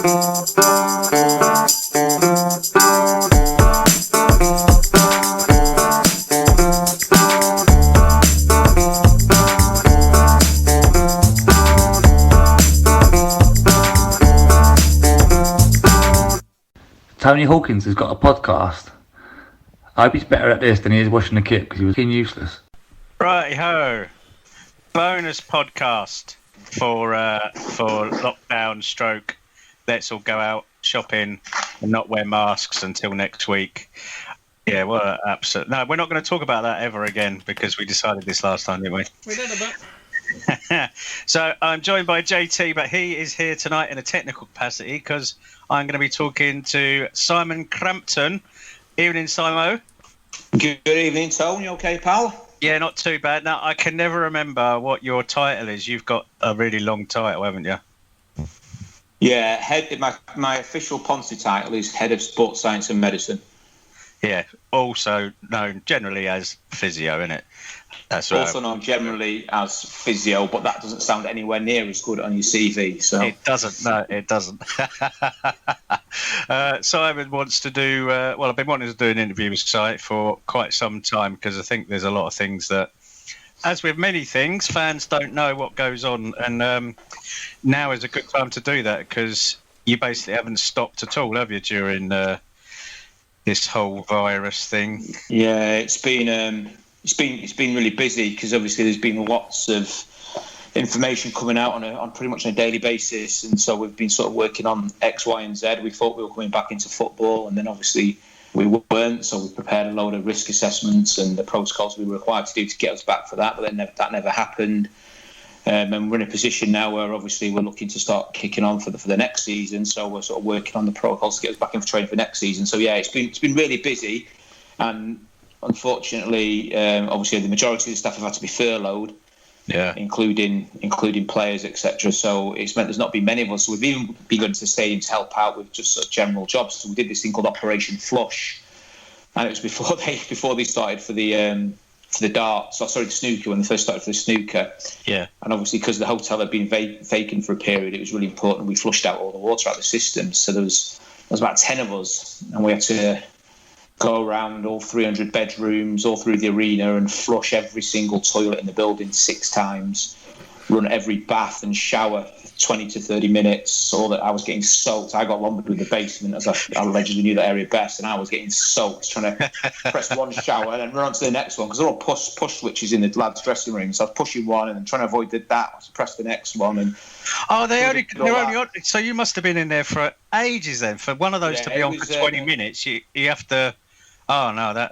Tony Hawkins has got a podcast. I hope he's better at this than he is washing the kit because he was fucking useless. Righty-ho. Bonus podcast for lockdown stroke. Let's all go out shopping and not wear masks until next week. Yeah, well, absolutely. No, we're not going to talk about that ever again because we decided this last time, didn't we? We did a bit. So I'm joined by JT, but he is here tonight in a technical capacity because I'm going to be talking to Simon Crampton. Evening, Simo. Good evening, Tony. You okay, pal? Yeah, not too bad. Now, I can never remember what your title is. You've got a really long title, haven't you? Yeah, my official Ponzi title is Head of Sports Science and Medicine. Yeah, also known generally as physio, innit? That's right. Also known generally as physio, but that doesn't sound anywhere near as good on your CV. So it doesn't. No, it doesn't. Simon wants to do. Well, I've been wanting to do an interview with Simon for quite some time because I think there's a lot of things that, as with many things, fans don't know what goes on, and now is a good time to do that because you basically haven't stopped at all, have you, during this whole virus thing? Yeah, it's been really busy because obviously there's been lots of information coming out on pretty much on a daily basis, and so we've been sort of working on X, Y, and Z. We thought we were coming back into football, and then obviously we weren't. So we prepared a load of risk assessments and the protocols we were required to do to get us back for that, but then that never happened. And we're in a position now where obviously we're looking to start kicking on for the next season. So we're sort of working on the protocols to get us back in for training for next season. So yeah, it's been really busy, and unfortunately, obviously the majority of the staff have had to be furloughed, including players, etc. So it's meant there's not been many of us. So we've even begun to stadium to help out with just sort of general jobs. So we did this thing called Operation Flush, and it was before they started for the darts. The snooker, when they first started for the snooker. Yeah. And obviously, because the hotel had been vacant for a period, it was really important we flushed out all the water out of the system. So there was about 10 of us, and we had to go around all 300 bedrooms, all through the arena, and flush every single toilet in the building 6 times, run every bath and shower 20 to 30 minutes, so that I was getting soaked. I got lumbered with the basement, as I allegedly knew that area best, and I was getting soaked trying to press one shower and then run on to the next one, because they're all push switches in the lads' dressing room. So I was pushing one and then trying to avoid that, to press the next one. And they're only on. So you must have been in there for ages then. For one of those to be on for 20 minutes, you have to. Oh no!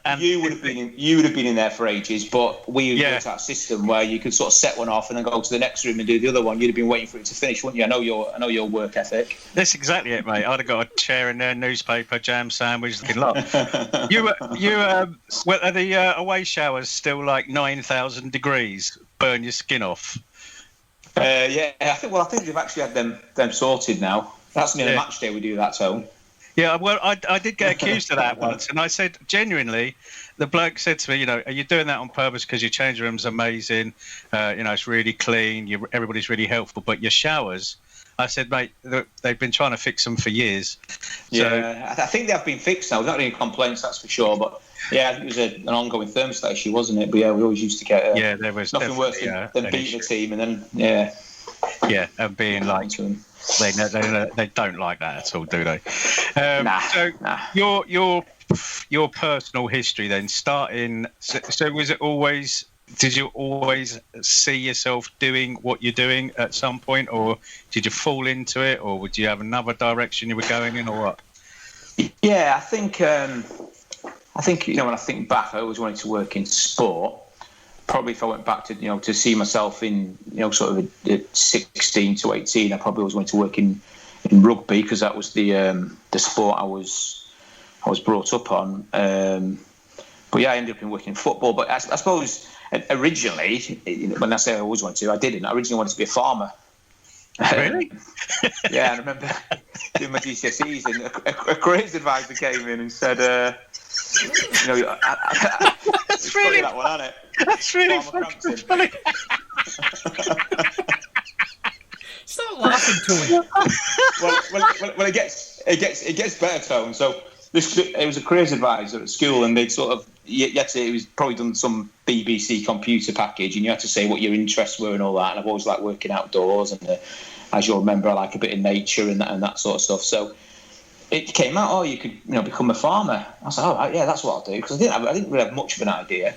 And you would have been in there for ages, but we built that system where you could sort of set one off and then go to the next room and do the other one. You'd have been waiting for it to finish, wouldn't you? I know your work ethic. That's exactly it, mate. I'd have got a chair in there, newspaper, jam sandwich, looking lot. Well, are the away showers still like 9,000 degrees? Burn your skin off. I think they've actually had them sorted now. That's near the match day we do that, Tone. Yeah, well, I did get accused of that once, and I said, genuinely, the bloke said to me, are you doing that on purpose because your change room's amazing, it's really clean, everybody's really helpful, but your showers, I said, mate, they've been trying to fix them for years. Yeah, I think they have been fixed now. There's not any complaints, that's for sure, but yeah, it was an ongoing thermostat issue, wasn't it? But yeah, we always used to get there was nothing worse than beating a team, and then, and being like... They don't like that at all, do they? Your personal history then, starting. So was it always? Did you always see yourself doing what you're doing at some point, or did you fall into it, or would you have another direction you were going in, or what? Yeah, I think when I think back, I always wanted to work in sport. Probably if I went back to see myself in sort of at 16 to 18, I probably always wanted to work in rugby because that was the sport I was brought up on. But yeah, I ended up working in football. But I suppose originally, when I say I always wanted to, I didn't. I originally wanted to be a farmer. Really? Yeah, I remember doing my GCSEs, and a careers advisor came in and said, that's really that one, isn't it? That's really fucking funny. It's not laughing to him. well, it gets better, Tone. So it was a careers advisor at school, and they'd sort of you had to. It was probably done some BBC computer package, and you had to say what your interests were and all that. And I've always liked working outdoors, and as you'll remember, I like a bit of nature and that sort of stuff. So it came out, oh, you could become a farmer. I was like, all right, yeah, that's what I'll do, because I didn't really have much of an idea.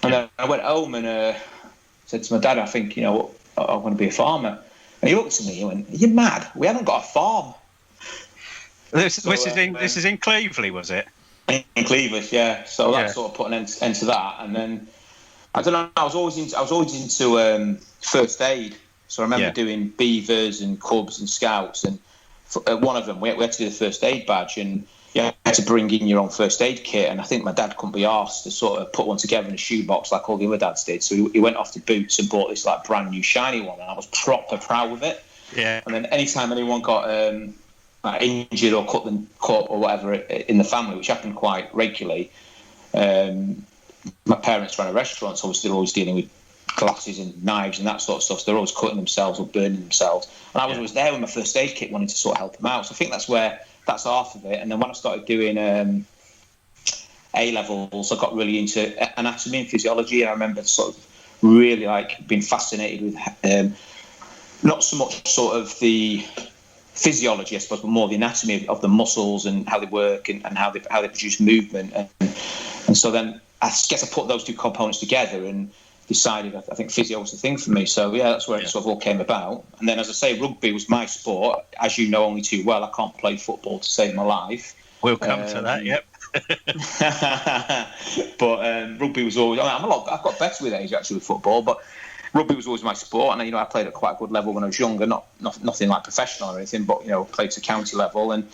And then I went home and said to my dad, I think I want to be a farmer. And he looked at me and went, "Are you mad? We haven't got a farm." This is in Cleveland, was it? In Cleveland, yeah. So that sort of put an end to that. And then I don't know. I was always into first aid. So I remember doing beavers and cubs and scouts, and one of them we had to do the first aid badge, and you had to bring in your own first aid kit. And I think my dad couldn't be arsed to sort of put one together in a shoebox like all the other dads did. So he went off to Boots and bought this like brand new shiny one, and I was proper proud of it. Yeah. And then anytime anyone got injured or cut or whatever in the family, which happened quite regularly, my parents ran a restaurant, so obviously they're always dealing with glasses and knives and that sort of stuff. So they're always cutting themselves or burning themselves. And I was always there with my first aid kit, wanting to sort of help them out. So I think that's half of it. And then when I started doing A levels, I got really into anatomy and physiology. And I remember sort of really being fascinated with not so much sort of the physiology, I suppose, but more the anatomy of the muscles and how they work and how they produce movement. And so then I guess I put those two components together and decided I think physio was the thing for me. So yeah, that's where it sort of all came about. And then, as I say, rugby was my sport. As you know only too well, I can't play football to save my life. We'll come to that, yep. But rugby was always. I've got better with age actually with football, but rugby was always my sport. And I played at quite a good level when I was younger. Nothing like professional or anything, but played to county level, and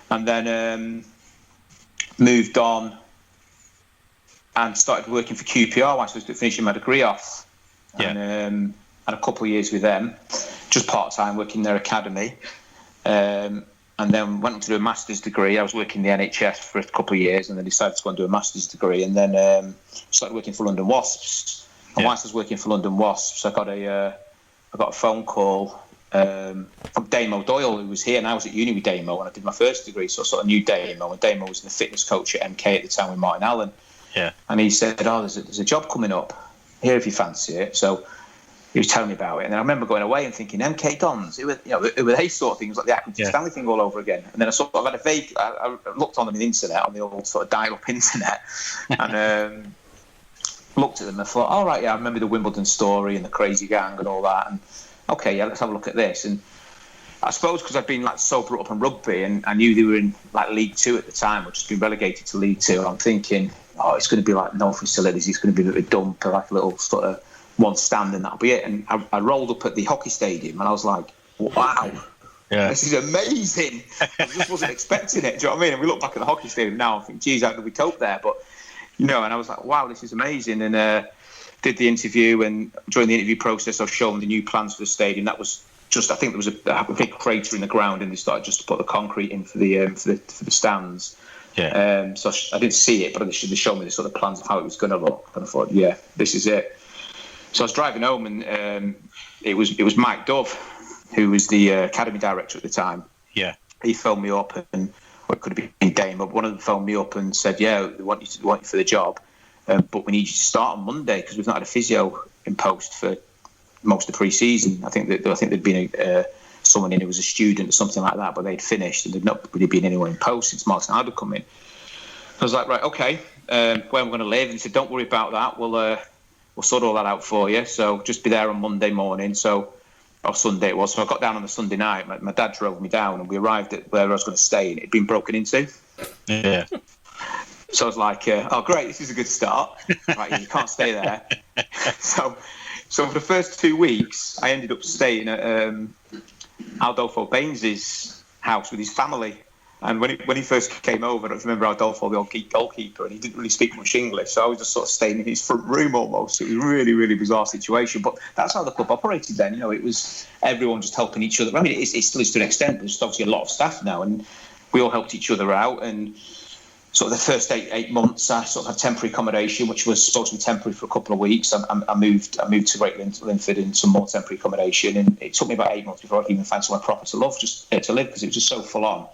then moved on and started working for QPR once I was finishing my degree off. Yeah. And had a couple of years with them, just part-time, working in their academy. And then went on to do a master's degree. I was working in the NHS for a couple of years and then decided to go and do a master's degree. And then started working for London Wasps. And whilst I was working for London Wasps, I got a phone call from Damo Doyle, who was here. And I was at uni with Damo when I did my first degree, so I sort of knew Damo. And Damo was the fitness coach at MK at the time with Martin Allen. Yeah. And he said, "Oh, there's a job coming up here if you fancy it." So he was telling me about it, and then I remember going away and thinking, "MK Dons, it were these sort of things, like the Accrington Stanley thing all over again." And then I sort of had I looked on them on the internet, on the old sort of dial-up internet, and looked at them and thought, "All right, yeah, I remember the Wimbledon story and the crazy gang and all that, and okay, yeah, let's have a look at this." And I suppose because I'd been so brought up on rugby, and I knew they were in League Two at the time, which had been relegated to League Two. And I'm thinking, oh, it's going to be no facilities. It's going to be a bit of a dump, like a little sort of one stand, and that'll be it. And I rolled up at the hockey stadium, and I was like, wow, this is amazing. I just wasn't expecting it. Do you know what I mean? And we look back at the hockey stadium now and think, geez, how did we cope there? But and I was like, wow, this is amazing. And did the interview, and during the interview process, I was showing the new plans for the stadium. That was I think there was a big crater in the ground, and they started just to put the concrete in for the stands. Yeah. So I didn't see it, but they showed me the sort of plans of how it was going to look, and I thought, yeah, this is it. So I was driving home, and it was Mike Dove, who was the academy director at the time. Yeah. He phoned me up, and it could have been Dame, but one of them phoned me up and said, "Yeah, we want you for the job, but we need you to start on Monday because we've not had a physio in post for most of the pre-season." I think there'd been someone in who was a student or something like that, but they'd finished and there'd not really been anyone in post since Martin Allen come in. I was like, right, okay, where I'm going to live, and he said, "Don't worry about that. We'll sort all that out for you. So just be there on Monday morning." Or Sunday it was. So I got down on the Sunday night. My dad drove me down, and we arrived at where I was going to stay, and it had been broken into. Yeah. So I was like, "Oh, great! This is a good start." Right, you can't stay there. So for the first 2 weeks, I ended up staying at Adolfo Baines's house with his family. And when he first came over, I don't remember Adolfo, the old goalkeeper, and he didn't really speak much English, so I was just sort of staying in his front room almost. It was a really, really bizarre situation, but that's how the club operated then. It was everyone just helping each other. I mean, it still is to an extent. There's obviously a lot of staff now, and we all helped each other out. And sort of the first eight months, I sort of had temporary accommodation, which was supposed to be temporary for a couple of weeks. I moved to Great Linford in some more temporary accommodation, and it took me about 8 months before I could even find somewhere proper to live, because it was just so full on.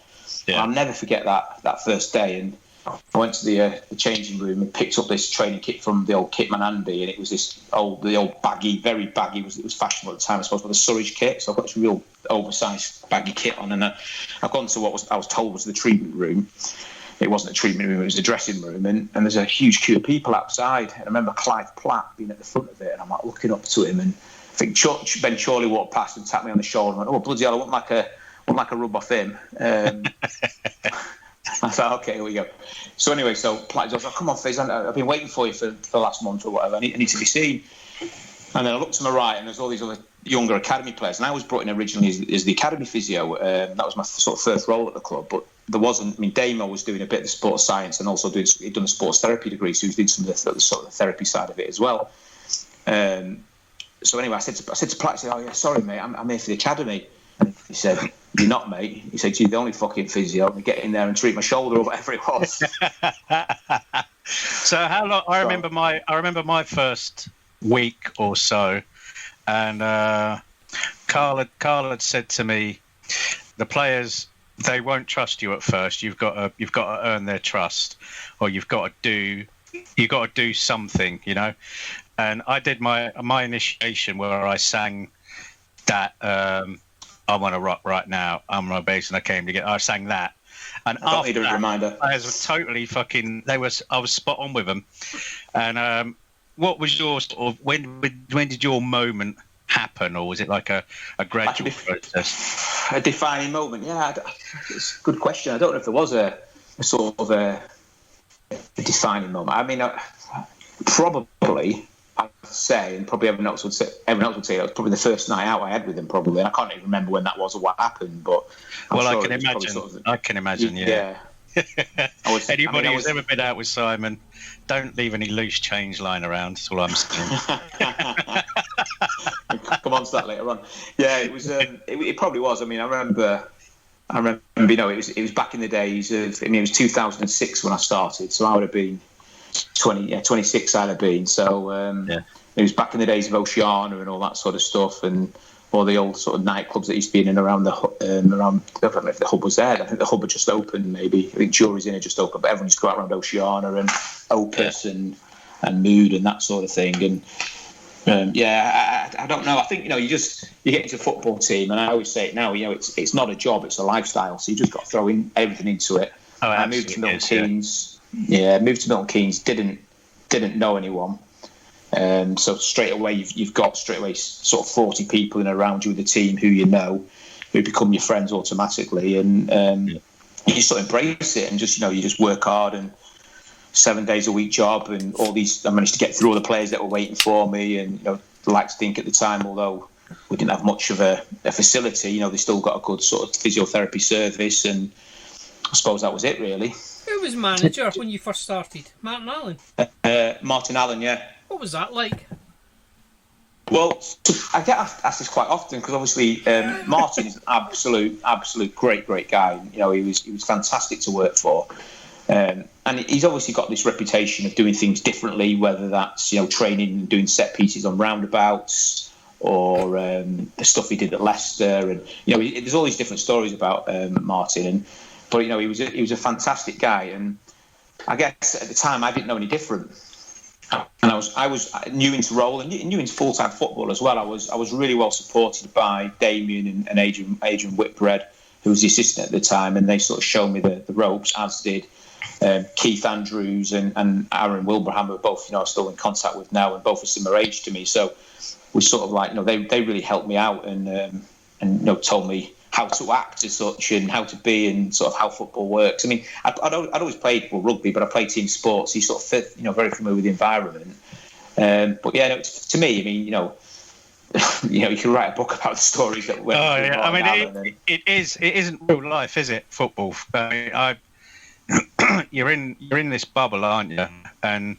Yeah. I'll never forget that first day. And I went to the changing room and picked up this training kit from the old kitman Andy, and it was the old baggy, very baggy. It was fashionable at the time, I suppose, with the Surridge kit. So I've got this real oversized baggy kit on, and I've gone to what I was told was the treatment room. It wasn't a treatment room; it was a dressing room, and there's a huge queue of people outside. And I remember Clive Platt being at the front of it, and I'm like looking up to him, and I think Ben Chorley walked past and tapped me on the shoulder and went, "Oh bloody hell! I want like a rub off him." I thought, okay, here we go. So anyway, Platt goes, "Oh, come on, Fizz, I've been waiting for you for the last month or whatever. I need to be seen." And then I looked to my right, and there's all these other younger academy players. And I was brought in originally as the academy physio. That was my sort of first role at the club. But there wasn't. I mean, Damo was doing a bit of the sports science and also he'd done a sports therapy degree, so he was doing some of the sort of therapy side of it as well. So anyway, I said to Platt, "Oh yeah, sorry mate, I'm here for the academy." And he said, "You're not, mate." He said, "You're the only fucking physio. And get in there and treat my shoulder or whatever it was." So how long? I remember my first week or so, and Carl had said to me, "The players, they won't trust you at first. You've got to earn their trust, or you've got to do something, you know." And I did my initiation where I sang that. I want to rock right now. I'm a bass, and I sang that. And I don't need a reminder. I was totally fucking. I was spot on with them. And what was your sort of when did your moment happen, or was it like a gradual process? A defining moment, yeah. It's a good question. I don't know if there was a sort of a defining moment. I mean, probably. I'd say, and probably everyone else would say that was probably the first night out I had with him, probably. And I can't even remember when that was or what happened, but I can imagine. I can imagine, yeah. Anybody who's ever been out with Simon, don't leave any loose change lying around. That's all I'm saying. Come on to that later on. Yeah, it was. It probably was. I mean, I remember. You know, it was back in the days of. I mean, it was 2006 when I started, so I would have been 26 I'd have been. So it was back in the days of Oceana and all that sort of stuff, and all the old sort of nightclubs that used to be in and around the around. I don't know if the hub was there. I think the hub had just opened. Maybe I think Jury's Inn had just opened, but everyone used to go out around Oceana and Opus and Mood and that sort of thing. And I don't know. I think you get into a football team, and I always say it now. You know, it's not a job; it's a lifestyle. So you just got to throw in everything into it. Oh, I moved to Milton Keynes. Yeah, moved to Milton Keynes. Didn't know anyone. So straight away you've got sort of 40 people in around you with the team who you know, who become your friends automatically, and you sort of embrace it and just you just work hard and 7 days a week job and all these. I managed to get through all the players that were waiting for me, and like to think at the time, although we didn't have much of a facility, they still got a good sort of physiotherapy service, and I suppose that was it really. Who was manager when you first started? Martin Allen? Martin Allen, yeah. What was that like? Well, I get asked this quite often because obviously Martin's an absolute great guy. He was fantastic to work for, and he's obviously got this reputation of doing things differently, whether that's training and doing set pieces on roundabouts or the stuff he did at Leicester, and there's all these different stories about Martin. But he was a fantastic guy, and I guess at the time I didn't know any different. And I was new into role and new into full time football as well. I was really well supported by Damien and Adrian Whitbread, who was the assistant at the time, and they sort of showed me the ropes, as did Keith Andrews and Aaron Wilbraham, who are both still in contact with now, and both are similar age to me. So we sort of they really helped me out and told me how to act as such and how to be and sort of how football works. I mean, I'd always played rugby, but I played team sports. So you sort of fit, very familiar with the environment. But yeah, to me, I mean, you can write a book about the stories that went. Oh yeah, I mean, it isn't real life, is it? Football. I mean, you're in this bubble, aren't you? And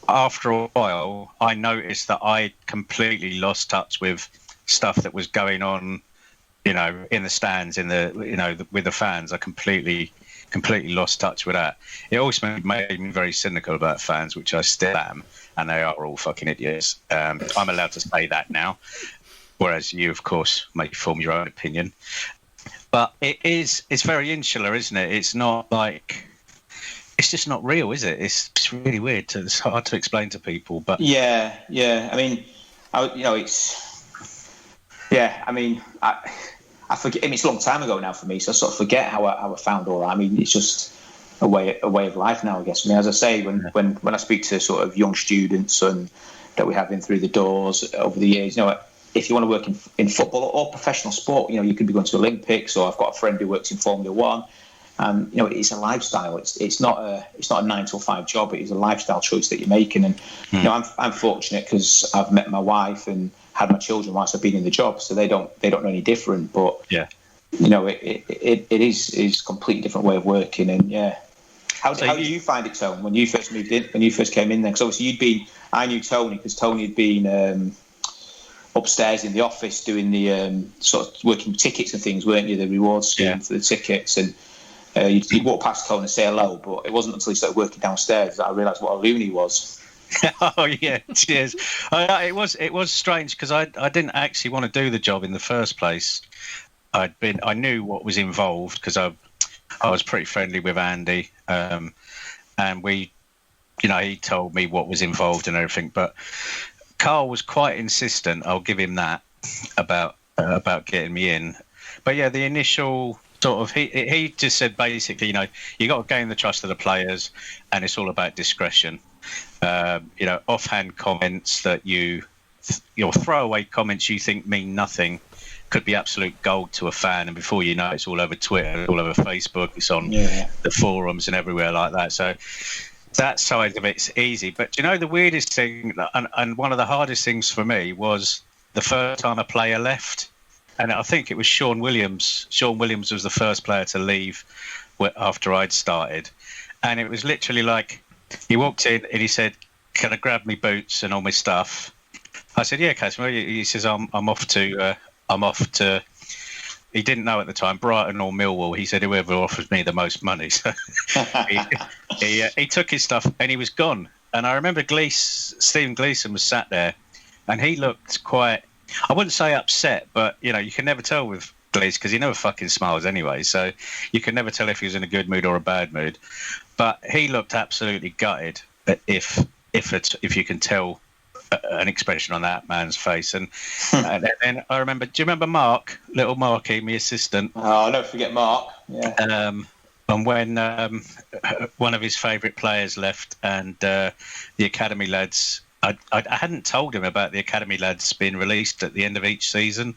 after a while, I noticed that I completely lost touch with stuff that was going on in the stands, with the fans. I completely lost touch with that. It also made me very cynical about fans, which I still am, and they are all fucking idiots. I'm allowed to say that now, whereas you, of course, may form your own opinion. But it's very insular, isn't it? It's not like, it's just not real, is it? It's really weird. It's hard to explain to people. But yeah. I mean, I forget. I mean, it's a long time ago now for me, so I sort of forget how I found all that. I mean, it's just a way of life now, I guess. I mean, as I say, when I speak to sort of young students and that we have in through the doors over the years, if you want to work in football or professional sport, you could be going to Olympics, or I've got a friend who works in Formula One. It's a lifestyle. It's not a 9 to 5 job. It is a lifestyle choice that you're making. And I'm fortunate because I've met my wife and had my children whilst I've been in the job, so they don't know any different. But it is a completely different way of working. And how did you find it, Tony, when you first moved in? When you first came in there? Because obviously I knew Tony because Tony had been upstairs in the office doing the sort of working tickets and things, weren't you? The rewards scheme for the tickets, and you'd walk past Tony and say hello, but it wasn't until he started working downstairs that I realised what a loony was. Oh yeah, cheers. It was strange because I didn't actually want to do the job in the first place. I knew what was involved because I was pretty friendly with Andy, and we, he told me what was involved and everything. But Carl was quite insistent. I'll give him that about getting me in. But yeah, the initial sort of he just said basically, you got to gain the trust of the players, and it's all about discretion. Offhand comments that your throwaway comments you think mean nothing could be absolute gold to a fan, and before you know it's all over Twitter, all over Facebook, it's on the forums and everywhere like that. So that side of it's easy. But the weirdest thing and one of the hardest things for me was the first time a player left, and I think it was Sean Williams. Sean Williams was the first player to leave after I'd started, and it was literally like, he walked in and he said, "Can I grab me boots and all my stuff?" I said, "Yeah, Casimir." He says, "I'm off to." He didn't know at the time, Brighton or Millwall. He said, "Whoever offers me the most money." So he took his stuff and he was gone. And I remember Stephen Gleeson was sat there, and he looked quite, I wouldn't say upset, but you can never tell with Gleeson because he never fucking smiles anyway. So you can never tell if he was in a good mood or a bad mood. But he looked absolutely gutted, if you can tell an expression on that man's face. And then I remember, do you remember Mark, little Marky, my assistant? Oh, I'll never forget Mark. Yeah. And when one of his favourite players left, and the academy lads, I hadn't told him about the academy lads being released at the end of each season.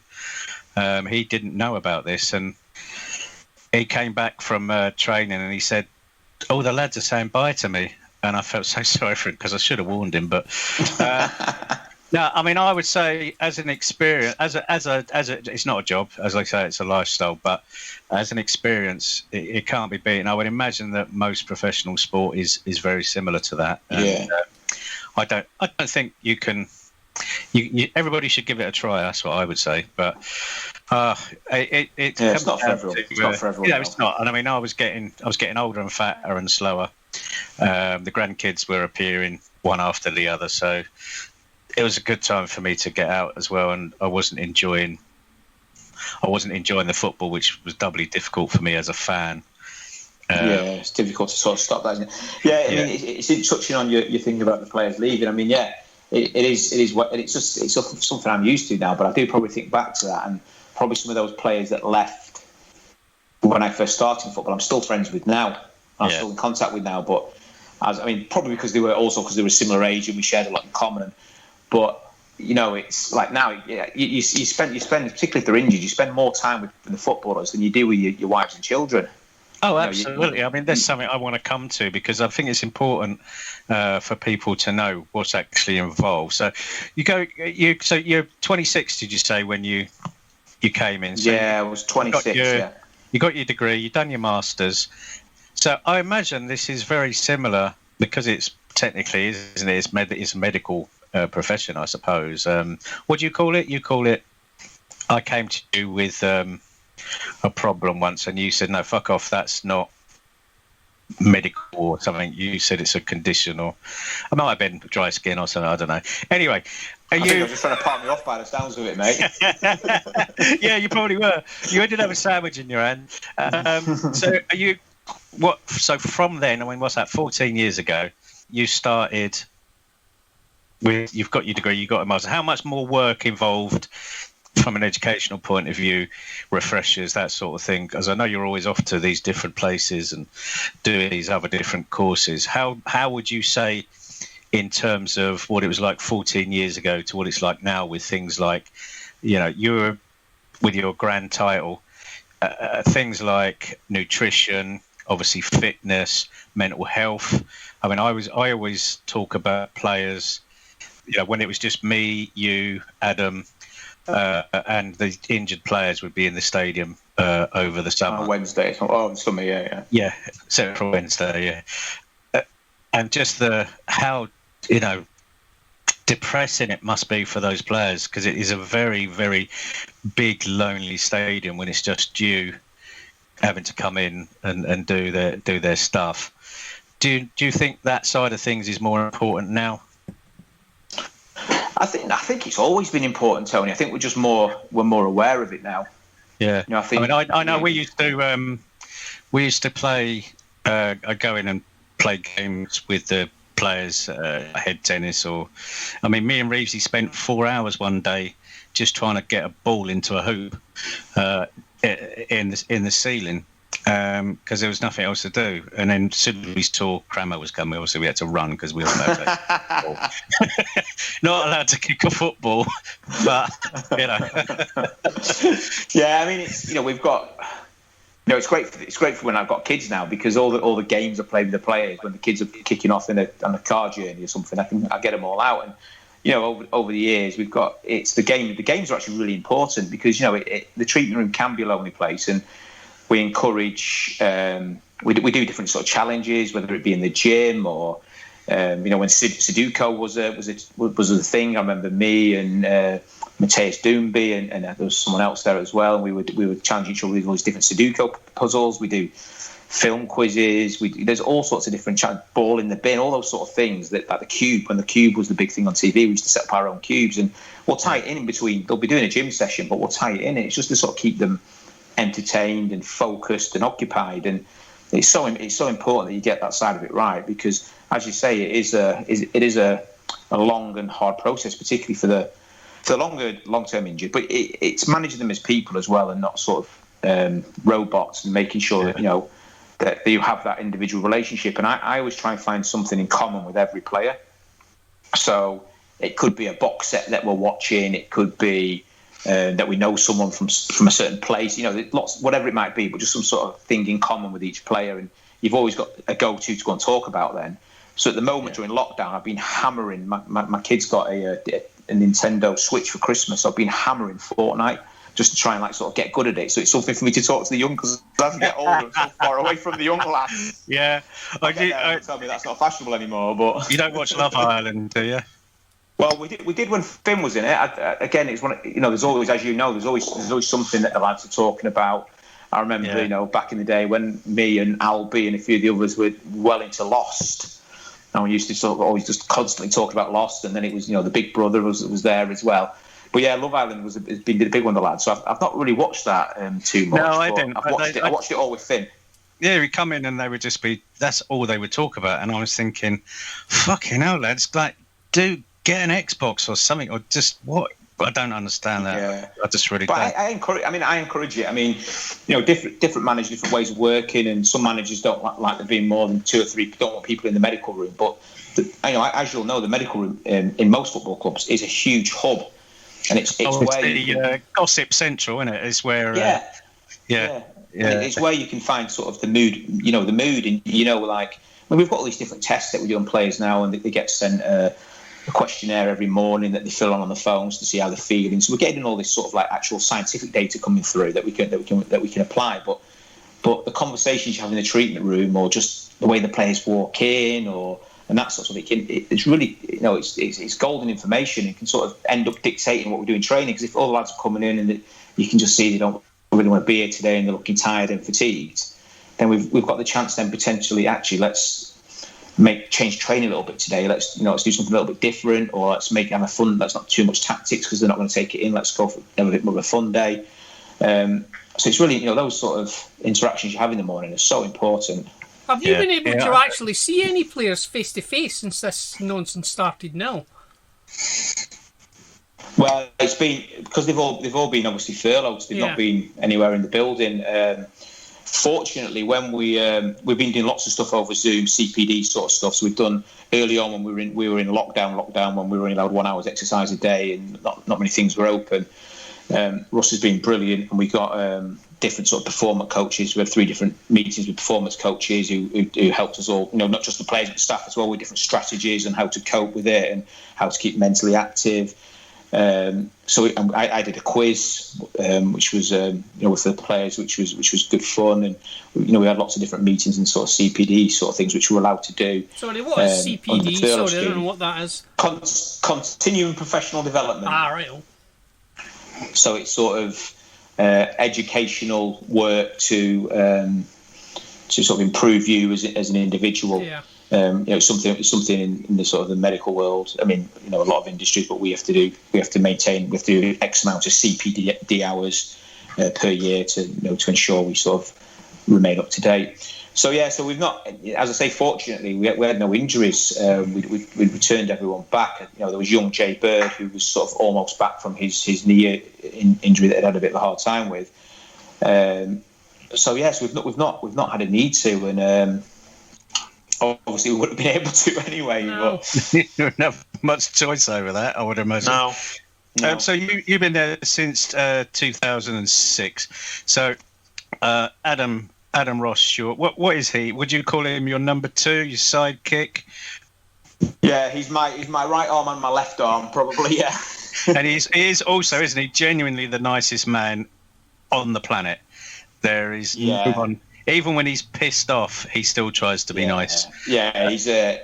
He didn't know about this, and he came back from training and he said, "Oh, the lads are saying bye to me," and I felt so sorry for him because I should have warned him. But no, I mean, I would say as an experience, as a, it's not a job, as I say, it's a lifestyle. But as an experience, it can't be beaten. I would imagine that most professional sport is very similar to that. And, I don't think you can. Everybody should give it a try. That's what I would say. But it's not for everyone. It's not for everyone. It's not. And I mean, I was getting older and fatter and slower. The grandkids were appearing one after the other, so it was a good time for me to get out as well. And I wasn't enjoying the football, which was doubly difficult for me as a fan. It's difficult to sort of stop that, isn't it? I mean, it's touching on your thing about the players leaving. I mean, it is. It's something I'm used to now. But I do probably think back to that, and probably some of those players that left when I first started in football, I'm still friends with now. I'm still in contact with now. But probably because they were similar age and we shared a lot in common. But it's like now, you spend particularly if they're injured, you spend more time with the footballers than you do with your wives and children. Oh, absolutely. I mean, there's something I want to come to because I think it's important for people to know what's actually involved. So you're 26, did you say, when you came in? So I was 26. You got your degree, you've done your masters. So I imagine this is very similar because it's technically, isn't it? It's a medical profession, I suppose. What do you call it? You call it I came to you with a problem once, and you said, "No, fuck off. That's not medical or something." You said it's a condition, or I might have been dry skin or something. I don't know. Anyway, I think you're just trying to part me off by the sounds of it, mate. Yeah, you probably were. You did have a sandwich in your hand. So are you? What? So from then, I mean, what's that? 14 years ago, you started. You've got your degree, you've got a master. How much more work involved from an educational point of view, refreshers, that sort of thing? Because I know you're always off to these different places and doing these other different courses. How would you say, in terms of what it was like 14 years ago to what it's like now, with things like, you're with your grand title, things like nutrition, obviously fitness, mental health. I mean, I always talk about players, when it was just me, you, Adam, and the injured players would be in the stadium over the summer. On Wednesday. Oh, summer, yeah. Yeah, Central Wednesday, yeah. And just how depressing it must be for those players, because it is a very, very big, lonely stadium when it's just you having to come in and do their stuff. Do you think that side of things is more important now? I think it's always been important, Tony. I think we're more aware of it now. Yeah, I know we used to play. I go in and play games with the players, head tennis, me and Reevesy spent 4 hours one day just trying to get a ball into a hoop in the ceiling. Because there was nothing else to do, and then as soon as we saw Crammer was coming, obviously we had to run because we weren't allowed to not allowed to kick a football, but Yeah, I mean, it's we've got it's great for when I've got kids now, because all the games I play with the players when the kids are kicking off on a car journey or something, I get them all out, and over the years it's the game. The games are actually really important because the treatment room can be a lonely place, and we encourage, we do different sort of challenges, whether it be in the gym or, when Sudoku was a thing. I remember me and Matthias Doomby and there was someone else there as well. And we would challenge each other with all these different Sudoku puzzles. We do film quizzes. There's all sorts of different ball in the bin, all those sort of things. Like the cube, when the cube was the big thing on TV, we used to set up our own cubes, and we'll tie it in between. They'll be doing a gym session, but we'll tie it in. It's just to sort of keep them entertained and focused and occupied, and it's so important that you get that side of it right, because as you say, it is a long and hard process, particularly for the long-term injured, but it's managing them as people as well, and not sort of robots, and making sure that you have that individual relationship. And I always try and find something in common with every player. So it could be a box set that we're watching, it could be that we know someone from a certain place, whatever it might be, but just some sort of thing in common with each player, and you've always got a go-to to go and talk about then. So at the moment during lockdown, I've been hammering. My kid's got a Nintendo Switch for Christmas. So I've been hammering Fortnite just to try and sort of get good at it. So it's something for me to talk to the young, because as I get older, I'm so far away from the young lads. Yeah, tell me that's not fashionable anymore. But you don't watch Love Island, do you? Well, we did when Finn was in it. Again, it's one. There's always, as there's always something that the lads are talking about. I remember, back in the day when me and Albie and a few of the others were well into Lost, and we used to sort of always just constantly talk about Lost. And then it was, the Big Brother was there as well. But yeah, Love Island has been the big one, the lads. So I've not really watched that too much. No, I didn't. I watched it all with Finn. Yeah, we'd come in and they would just be. That's all they would talk about, and I was thinking, fucking hell, lads, do. Get an Xbox or something, or just what? I don't understand that. Yeah. I just really don't. I encourage it. I mean, different managers, different ways of working, and some managers don't like there being more than 2 or 3. Don't want people in the medical room. But as you'll know, the medical room in most football clubs is a huge hub, and it's where the gossip central, isn't it? It's where yeah. It's where you can find sort of the mood. The mood, and we've got all these different tests that we do on players now, and they get sent a questionnaire every morning that they fill on the phones to see how they're feeling. So we're getting all this sort of actual scientific data coming through that we can apply. But the conversations you have in the treatment room, or just the way the players walk in, or and that sort of thing. It's really, it's golden information. It can sort of end up dictating what we do in training, because if all the lads are coming in and you can just see they don't really want to be here today and they're looking tired and fatigued, then we've got the chance then potentially, actually, let's change training a little bit today. Let's do something a little bit different, or let's make it have a fun. Let's not too much tactics because they're not going to take it in. Let's go for have a bit more of a fun day. So it's really, those sort of interactions you have in the morning are so important. Have you been able to actually see any players face to face since this nonsense started now? Well, it's been because they've all been obviously furloughed. They've not been anywhere in the building. Fortunately, when we've been doing lots of stuff over Zoom, CPD sort of stuff. So we've done early on when we were in lockdown when we were only allowed 1 hour's exercise a day and not many things were open. Russ has been brilliant, and we got different sort of performance coaches. We had 3 different meetings with performance coaches who helped us all, not just the players but the staff as well, with different strategies and how to cope with it and how to keep mentally active. So I did a quiz, which was with the players, which was good fun, and we had lots of different meetings and sort of CPD sort of things which we were allowed to do. Sorry, what is CPD? Sorry, I don't know what that is. Continuing professional development. Right. So it's sort of educational work to sort of improve you as an individual. Yeah. Something in the sort of the medical world. I mean, a lot of industries, but we have to do X amount of CPD hours per year to ensure we sort of remain up to date. So we've not, as I say, fortunately, we had no injuries. We returned everyone back. There was young Jay Bird, who was sort of almost back from his knee injury that he'd had a bit of a hard time with. So we've not had a need to, and obviously we wouldn't have been able to anyway. No. But You don't have much choice over that, I would imagine. No. So you've been there since 2006. So Adam Ross Short, what is he? Would you call him your number 2, your sidekick? Yeah, he's my right arm and my left arm, probably. Yeah. And he is also, isn't he, genuinely the nicest man on the planet. There is no one. Even when he's pissed off, he still tries to be nice. Yeah, he's a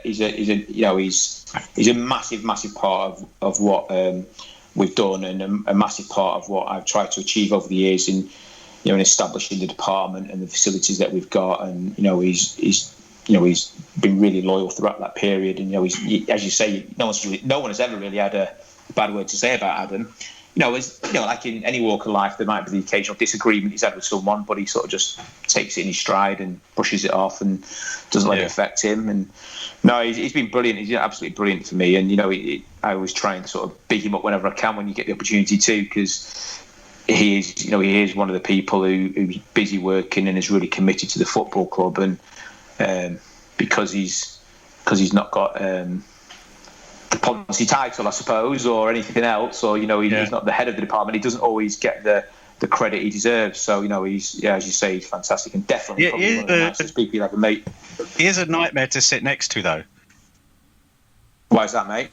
massive part of what we've done, and a massive part of what I've tried to achieve over the years in establishing the department and the facilities that we've got. And he's been really loyal throughout that period. And he's, as you say, no one has ever really had a bad word to say about Adam. Like in any walk of life, there might be the occasional disagreement he's had with someone, but he sort of just takes it in his stride and brushes it off and doesn't let it affect him. And no, he's been brilliant. He's absolutely brilliant for me. And I always try and sort of big him up whenever I can when you get the opportunity to, because he is one of the people who's busy working and is really committed to the football club. And because he's not got the policy title, I suppose, or anything else, or he's not the head of the department, he doesn't always get the credit he deserves. So he's, as you say, he's fantastic, and definitely probably one of the nicest people you've ever met. He is a nightmare to sit next to, though. Why is that, mate?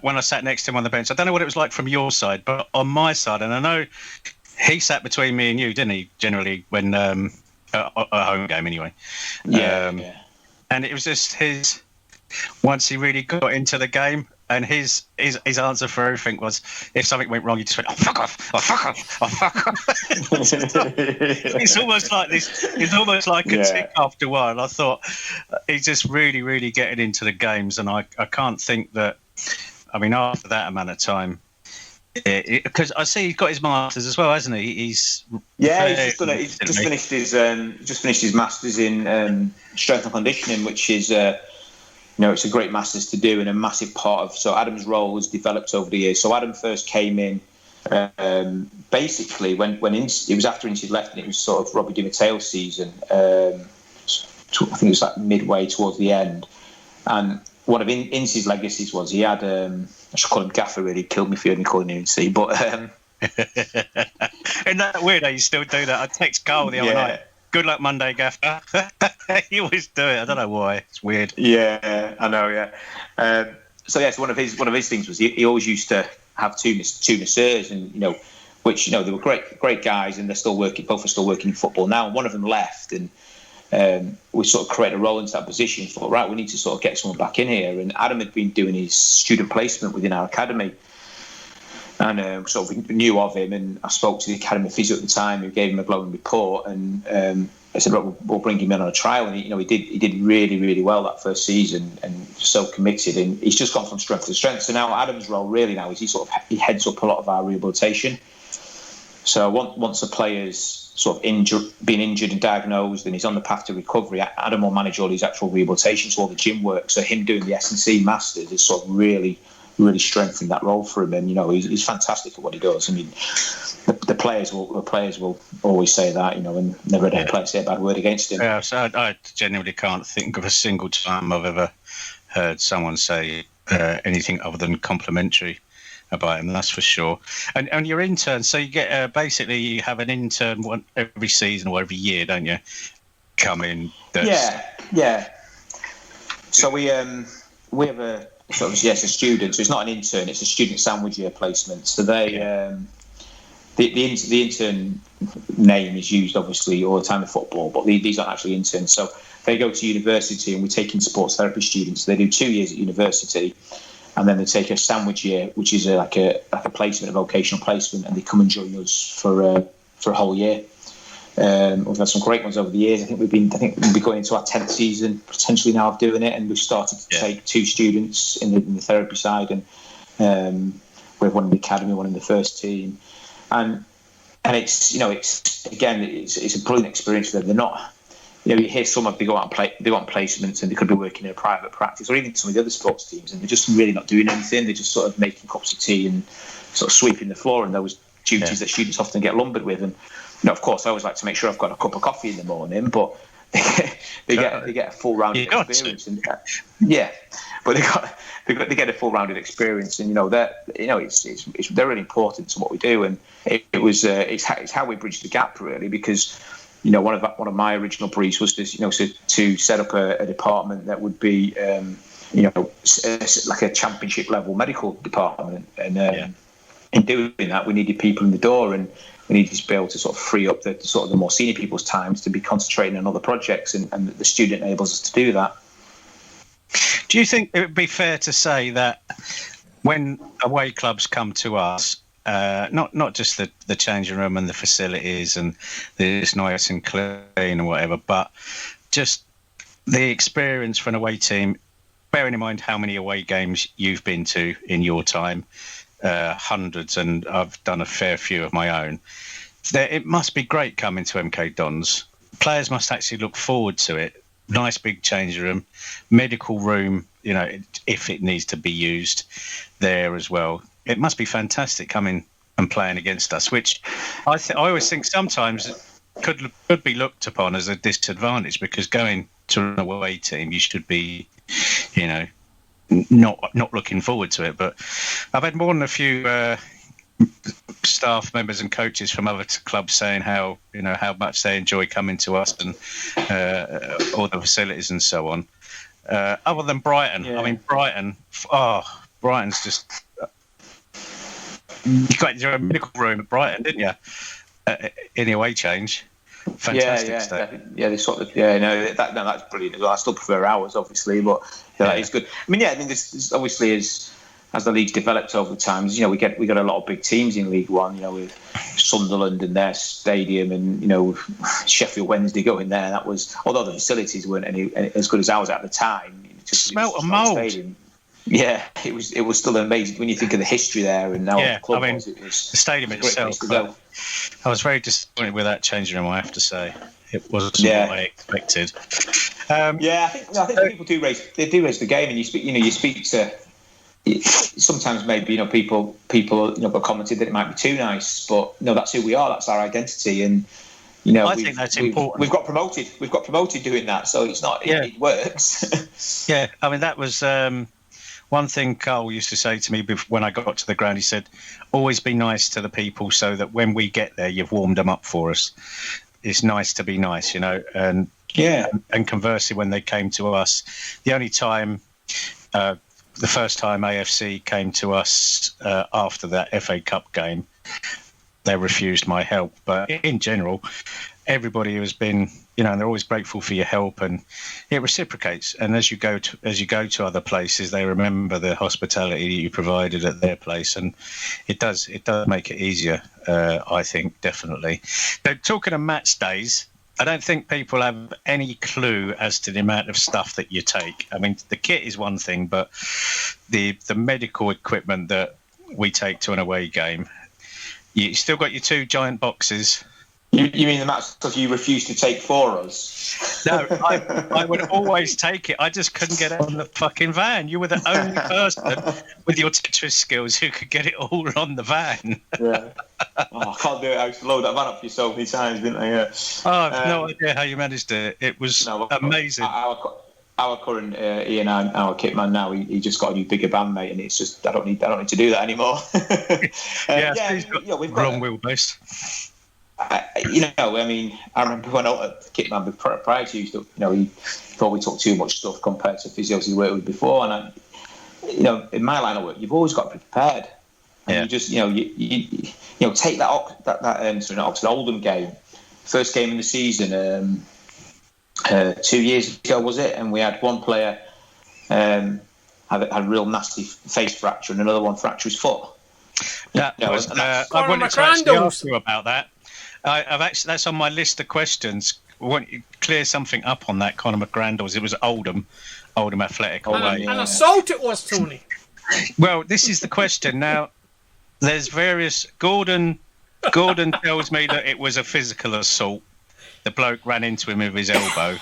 When I sat next to him on the bench, I don't know what it was like from your side, but on my side, and I know he sat between me and you, didn't he? Generally, when a home game, anyway. Yeah. And it was just his. Once he really got into the game, and his answer for everything was, if something went wrong, he just went, "Oh fuck off! Oh fuck off! Oh fuck off!" It's almost like this. It's almost like a tick after a while. I thought he's just really, really getting into the games, and I can't think that. I mean, after that amount of time, because I see he's got his masters as well, hasn't he? He's just finished his masters in strength and conditioning, which is. It's a great masters to do, and a massive part of. So Adam's role has developed over the years. So Adam first came in, basically when it was after Ince's left, and it was sort of Robbie Di Matteo's season. I think it was like midway towards the end, and one of Ince's legacies was he had. I should call him Gaffer. Really killed me for only calling him Ince, but. Isn't that weird how you still do that? I text Carl the other night. Good luck Monday, Gaffer. He always do it. I don't know why. It's weird. Yeah, I know. Yeah. So one of his things was he always used to have two masseurs, and which they were great guys, and they're still working. Both are still working in football now. And one of them left, and we sort of created a role into that position. Thought, right, we need to sort of get someone back in here. And Adam had been doing his student placement within our academy, and sort of knew of him. And I spoke to the academy physio at the time, who gave him a glowing report. And I said, look, we'll bring him in on a trial. And he did really, really well that first season, and so committed. And he's just gone from strength to strength. So now Adam's role really now is he heads up a lot of our rehabilitation. So once a player's sort of been injured and diagnosed, and he's on the path to recovery, Adam will manage all his actual rehabilitation, so all the gym work. So him doing the S&C Masters is sort of really, really strengthened that role for him. And he's fantastic at what he does. I mean, the players will always say that, and never had a player say a bad word against him. Yeah, so I genuinely can't think of a single time I've ever heard someone say anything other than complimentary about him, that's for sure. And your intern, so you get basically you have an intern every season or every year, don't you? Come in. Yeah. So we have a sort of a student. So it's not an intern; it's a student sandwich year placement. So they the intern name is used obviously all the time in football, but these aren't actually interns. So they go to university, and we take in sports therapy students. They do 2 years at university. And then they take a sandwich year, which is like a placement, a vocational placement, and they come and join us for a whole year. We've had some great ones over the years. I think we'll be going into our 10th season potentially now of doing it, and we've started to take 2 students in the therapy side, and we have one in the academy, one in the first team, and it's it's a brilliant experience for them. They're not. You hear some of they go out on placements, and they could be working in a private practice, or even some of the other sports teams, and they're just really not doing anything. They're just sort of making cups of tea and sort of sweeping the floor, and those duties that students often get lumbered with. And of course, I always like to make sure I've got a cup of coffee in the morning, but they get a full rounded experience. And, but they get a full rounded experience, and they're really important to what we do, and it's how we bridge the gap really, because. One of my original briefs was to set up a department that would be, like a championship level medical department. And in doing that, we needed people in the door, and we needed to be able to sort of free up the more senior people's times to be concentrating on other projects, and the student enables us to do that. Do you think it would be fair to say that when away clubs come to us, not just the changing room and the facilities and it's nice and clean and whatever, but just the experience for an away team, bearing in mind how many away games you've been to in your time, hundreds, and I've done a fair few of my own, it must be great coming to MK Dons. Players must actually look forward to it. Nice big changing room, medical room, if it needs to be used there as well. It must be fantastic coming and playing against us, which I always think sometimes could be looked upon as a disadvantage, because going to an away team, you should be, not looking forward to it. But I've had more than a few staff members and coaches from other clubs saying how much they enjoy coming to us and all the facilities and so on. Other than Brighton, I mean Brighton's just. You got your medical room at Brighton, didn't you? In the away change, fantastic stuff. That's brilliant. I still prefer ours, obviously, but that is good. I mean, this obviously as the league's developed over time. We got a lot of big teams in League One. With Sunderland and their stadium, and Sheffield Wednesday going there. That was, although the facilities weren't any as good as ours at the time. Smelt of mould. Yeah, it was still amazing when you think of the history there, and now the club the stadium itself. I was very disappointed with that changing room, I have to say. It wasn't what I expected. I think people do raise the game, and you speak to. Sometimes maybe people got commented that it might be too nice, but that's who we are. That's our identity, and I think that's important. We've got promoted doing that, so it's not. It works. Yeah, I mean that was. One thing Carl used to say to me when I got to the ground, he said, always be nice to the people so that when we get there, you've warmed them up for us. It's nice to be nice, and conversely, when they came to us, the only time, the first time AFC came to us after that FA Cup game, they refused my help. But in general, everybody has been, they're always grateful for your help, and it reciprocates. And as you go to other places, they remember the hospitality that you provided at their place, and it does make it easier. I think, definitely. But talking of match days, I don't think people have any clue as to the amount of stuff that you take. I mean, the kit is one thing, but the medical equipment that we take to an away game, you still got your 2 giant boxes. You mean the amount of stuff you refused to take for us? No, I would always take it. I just couldn't get it on the fucking van. You were the only person with your Tetris skills who could get it all on the van. Yeah. I can't do it. I used to load that van up for you so many times, didn't I? Yeah. Oh, I have no idea how you managed it. It was amazing. Our current Ian, our kit man now, he just got a new bigger van, mate, and it's just I don't need to do that anymore. He's got we've got long wheelbase. I remember when the kit man prior to you, he thought we took too much stuff compared to physios he worked with before, and in my line of work, you've always got to be prepared. And you just, you take that Oldham game, first game in the season, 2 years ago was it? And we had one player had a real nasty face fracture, and another one fractured his foot. I wanted to actually ask you about that. I've actually, that's on my list of questions. I want you to clear something up on that, Conor McGrandles. It was Oldham Athletic. An assault it was, Tony. Well, this is the question. Now, there's various... Gordon tells me that it was a physical assault. The bloke ran into him with his elbow.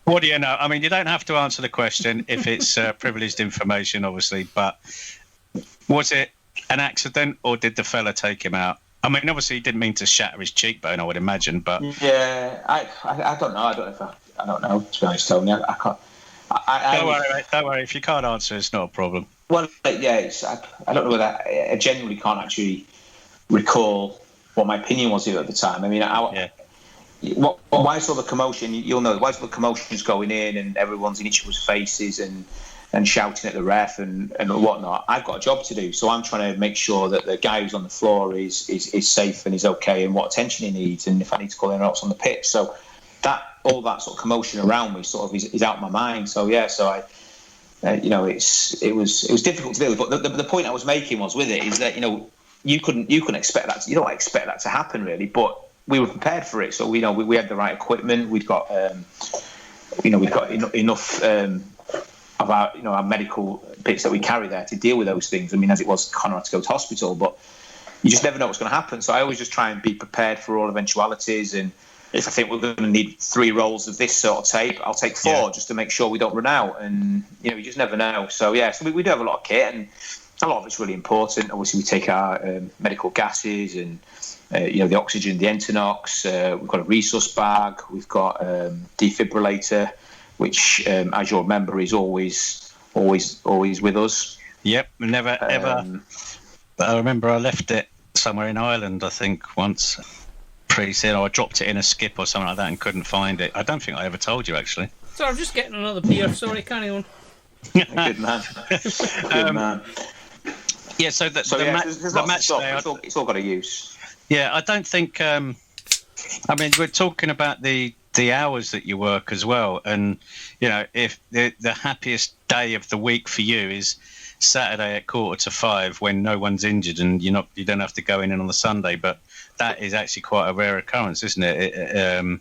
What do you know? I mean, you don't have to answer the question if it's privileged information, obviously, but was it an accident or did the fella take him out? I mean, obviously, he didn't mean to shatter his cheekbone, I would imagine, but... Yeah, I don't know. I don't know, to be honest, Tony. I can't... Don't worry, mate. Don't worry. If you can't answer, it's not a problem. Well, yeah, I don't know whether... I genuinely can't actually recall what my opinion was at the time. I mean, why I saw the commotion, you'll know, why I saw the commotions going in and everyone's in each other's faces and shouting at the ref and whatnot. I've got a job to do, so I'm trying to make sure that the guy who's on the floor is safe and is okay and what attention he needs, and if I need to call anyone else on the pitch. So all that sort of commotion around me sort of is out of my mind. So yeah, it was difficult to deal with. But the point I was making was with it is that you couldn't expect that. You don't expect that to happen really, but we were prepared for it. So we had the right equipment. We'd got enough. Of our medical bits that we carry there to deal with those things. I mean, as it was, Conor had to go to hospital, but you just never know what's going to happen. So I always just try and be prepared for all eventualities. And if I think we're going to need 3 rolls of this sort of tape, I'll take 4 just to make sure we don't run out. And you just never know. So so we do have a lot of kit, and a lot of it's really important. Obviously, we take our medical gases and the oxygen, the Entonox. We've got a resus bag. We've got defibrillator, which, as you'll remember, is always with us. Yep, never ever. But I remember I left it somewhere in Ireland, I think, once. I dropped it in a skip or something like that and couldn't find it. I don't think I ever told you, actually. So I'm just getting another beer. Sorry, carry on. Good man. Good man. Yeah, so the match day... It's all got a use. Yeah, I don't think... I mean, we're talking about the hours that you work as well, and if the happiest day of the week for you is Saturday at 4:45 when no one's injured and you don't have to go in on the Sunday, but that is actually quite a rare occurrence, isn't it?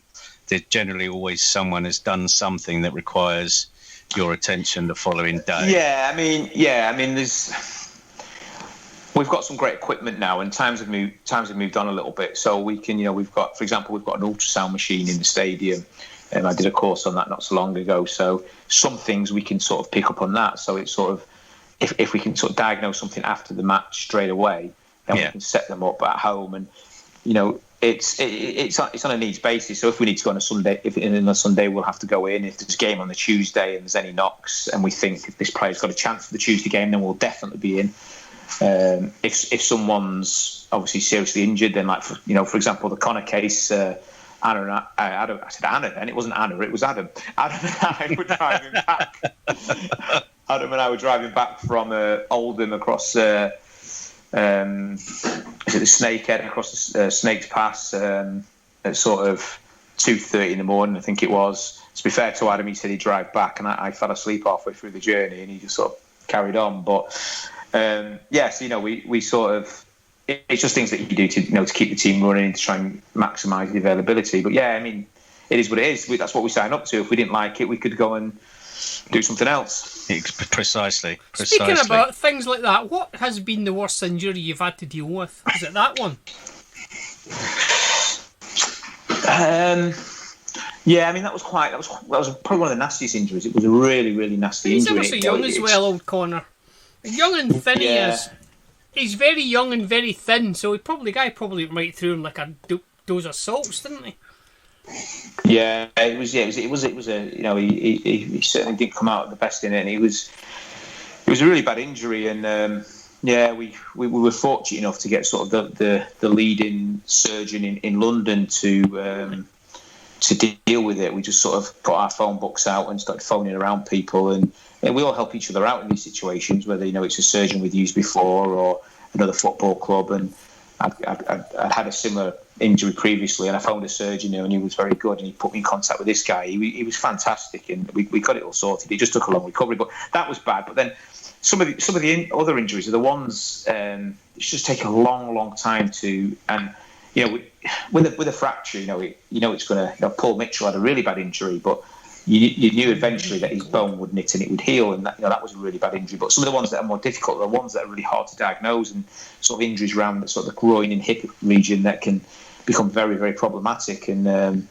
There's generally always someone has done something that requires your attention the following day. I mean we've got some great equipment now, and times have moved on a little bit. So we can, we've got, for example, an ultrasound machine in the stadium, and I did a course on that not so long ago. So some things we can sort of pick up on that. So it's sort of, if we can sort of diagnose something after the match straight away, then we can set them up at home. And it's on a needs basis. So if we need to go on a Sunday, on a Sunday we'll have to go in. If there's a game on the Tuesday and there's any knocks, and we think if this player's got a chance for the Tuesday game, then we'll definitely be in. If someone's obviously seriously injured, then for example, the Conor case, Adam, I said Anna then, it wasn't Anna, it was Adam. Adam and I were driving back. Adam and I were driving back from Oldham across is it the Snakehead, across the Snakes Pass, at sort of 2:30 in the morning, I think it was. To be fair to Adam, he said he'd drive back, and I fell asleep halfway through the journey, and he just sort of carried on. But so we sort of, it's just things that you do to keep the team running, to try and maximise the availability. But yeah, I mean, it is what it is. That's what we signed up to. If we didn't like it, we could go and do something else. Precisely. Speaking about things like that, what has been the worst injury you've had to deal with? Is it that one? Yeah, I mean that was probably one of the nastiest injuries. It was a really, really nasty injury. He's ever so young as well, old Connor. Young and thin he is. He's very young and very thin, so guy probably right through him like a dose of salts, didn't he? Yeah, it was a he certainly didn't come out the best in it, and it was a really bad injury, and we were fortunate enough to get sort of the leading surgeon in London to deal with it. We just sort of put our phone books out and started phoning around people, and we all help each other out in these situations, whether it's a surgeon we've used before or another football club. And I'd had a similar injury previously, and I phoned a surgeon and he was very good, and he put me in contact with this guy. He was fantastic, and we got it all sorted. It just took a long recovery, but that was bad. But then some of the other injuries are the ones it's just take a long time to, and with a fracture, it's going to. Paul Mitchell had a really bad injury, but you knew eventually that his bone would knit and it would heal, and that was a really bad injury. But some of the ones that are more difficult are the ones that are really hard to diagnose, and sort of injuries around the sort of the groin and hip region that can become very, very problematic. And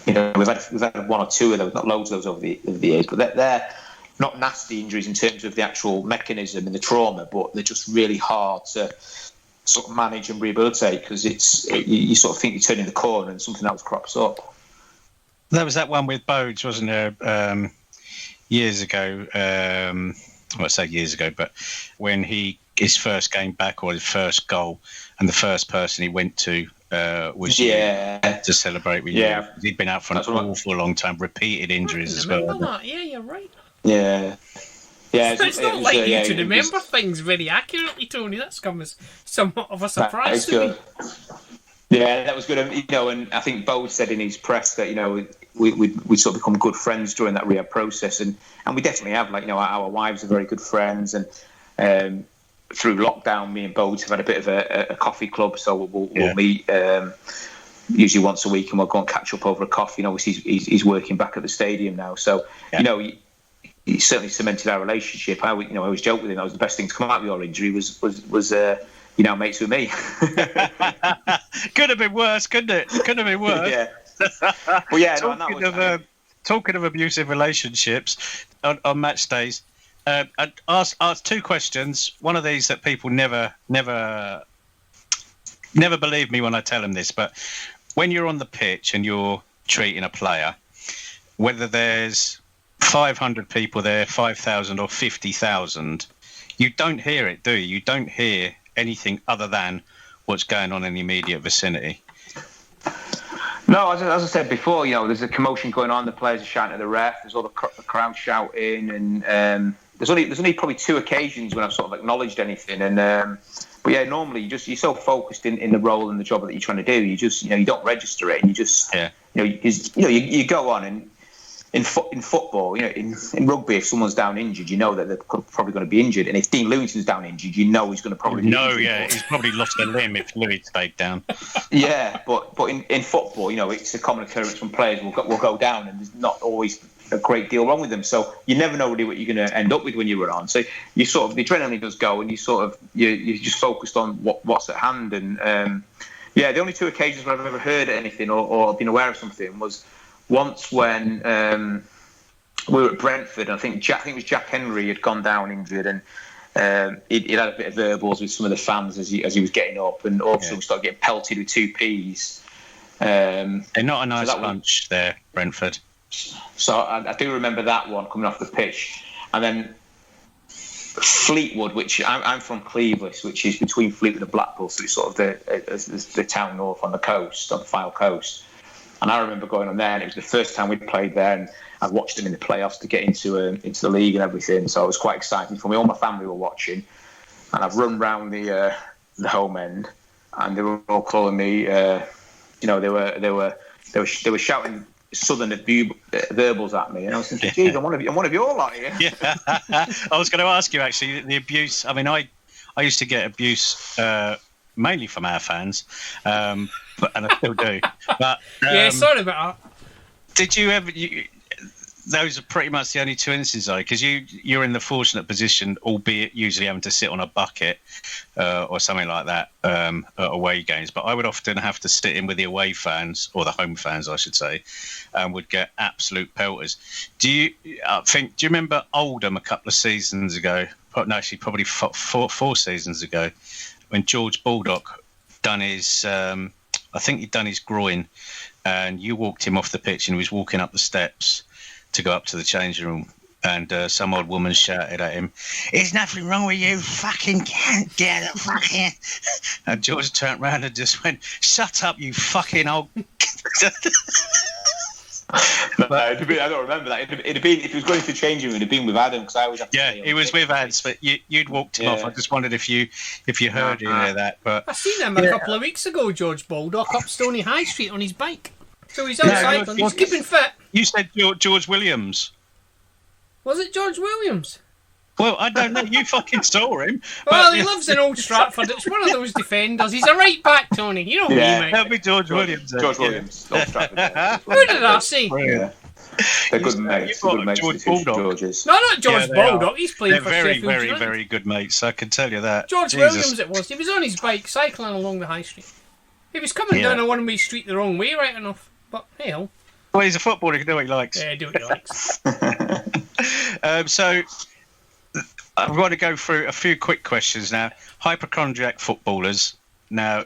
we've had one or two of those, not loads of those over the years, but they're not nasty injuries in terms of the actual mechanism and the trauma, but they're just really hard to sort of manage and rehabilitate, because you sort of think you're turning the corner and something else crops up. There was that one with Bodes, wasn't there, years ago? I say years ago, but when his first game back, or his first goal, and the first person he went to was to celebrate with you. He'd been out for an awful long time, repeated injuries as well. That. Yeah, you're right. Yeah. Yeah, it's not like you to remember things very accurately, Tony. That's come as somewhat of a surprise to me. Yeah, that was good. And I think Bo said in his press that we sort of become good friends during that rehab process, and we definitely have. Our wives are very good friends, and through lockdown, me and Bo have had a bit of a coffee club, so we'll meet usually once a week, and we'll go and catch up over a coffee. Obviously, he's working back at the stadium now, so he certainly cemented our relationship. I always joke with him that was the best thing to come out of your injury was mates with me. Could have been worse, couldn't it? Could have been worse. Yeah. Well, yeah. Talking of abusive relationships on match days, I'd ask two questions. One of these that people never believe me when I tell them this, but when you're on the pitch and you're treating a player, whether there's 500 people there, 5,000 or 50,000, you don't hear it, do you? You don't hear anything other than what's going on in the immediate vicinity. No, as I said before, there's a commotion going on. The players are shouting at the ref. There's all the crowd shouting, and there's only probably two occasions when I've sort of acknowledged anything. And but yeah, normally you're so focused in the role and the job that you're trying to do, you just you don't register it, and you just you go on. And in football, in rugby, if someone's down injured, you know that they're probably going to be injured. And if Dean Lewington's down injured, you know he's going to probably be injured. He's probably lost a limb if Lewie stayed down. Yeah, but in football, it's a common occurrence when players will go down, and there's not always a great deal wrong with them. So you never know really what you're going to end up with when you run on. So you sort of, the adrenaline does go, and you're just focused on what's at hand. And the only two occasions where I've ever heard anything or been aware of something was once when we were at Brentford. And I think it was Jack Henry had gone down injured, and he'd had a bit of verbals with some of the fans as he was getting up, and all of a sudden we started getting pelted with 2Ps. They're not a nice bunch there, Brentford. So I do remember that one coming off the pitch. And then Fleetwood, which I'm from Cleveland, which is between Fleetwood and Blackpool, so it's sort of the town north on the coast, on the Fylde coast. And I remember going on there, and it was the first time we'd played there, and I'd watched them in the playoffs to get into the league and everything. So it was quite exciting for me. All my family were watching, and I've run round the home end, and they were all calling me you know, they were shouting southern verbals at me, and I was thinking, geez, I'm one of your lot here. Yeah, I was going to ask you actually the abuse. I mean, I used to get abuse mainly from our fans, and I still do. But yeah, sorry about that. Did you ever? Those are pretty much the only two instances, because you're in the fortunate position, albeit usually having to sit on a bucket or something like that at away games. But I would often have to sit in with the away fans, or the home fans, I should say, and would get absolute pelters. Do you remember Oldham a couple of seasons ago? No, actually, probably four seasons ago, when George Baldock done his, I think he'd done his groin, and you walked him off the pitch, and he was walking up the steps to go up to the changing room, and some old woman shouted at him, "There's nothing wrong with you, fucking can't get a fucking..." And George turned around and just went, "Shut up, you fucking old..." But, I don't remember that. It'd have been, if he was going to change room, it'd have been with Adam, because I always have to. Yeah, it was with Ads, but you'd walked him off. I just wondered if you heard any of that. But I seen him a couple of weeks ago, George Baldock, up Stony High Street on his bike. So he's out cycling. He's keeping fit. You said George Williams. Was it George Williams? Well, I don't know. You fucking saw him. Well, he lives in Old Stratford. It's one of those defenders. He's a right back, Tony. You know me, mate. That'll be George Williams. George Williams. Old Stratford. Who did I say? Yeah. They're good mates. Good mates. George Baldock. Georges. No, not George Baldock. He's playing They're for very, Sheffield very, United. very good mates. I can tell you that. George Williams it was. He was on his bike cycling along the high street. He was coming down a one-way street the wrong way, right enough. But hey ho. Well, he's a footballer. He can do what he likes. Yeah, do what he likes. So I've got to go through a few quick questions now. Hypochondriac footballers. Now,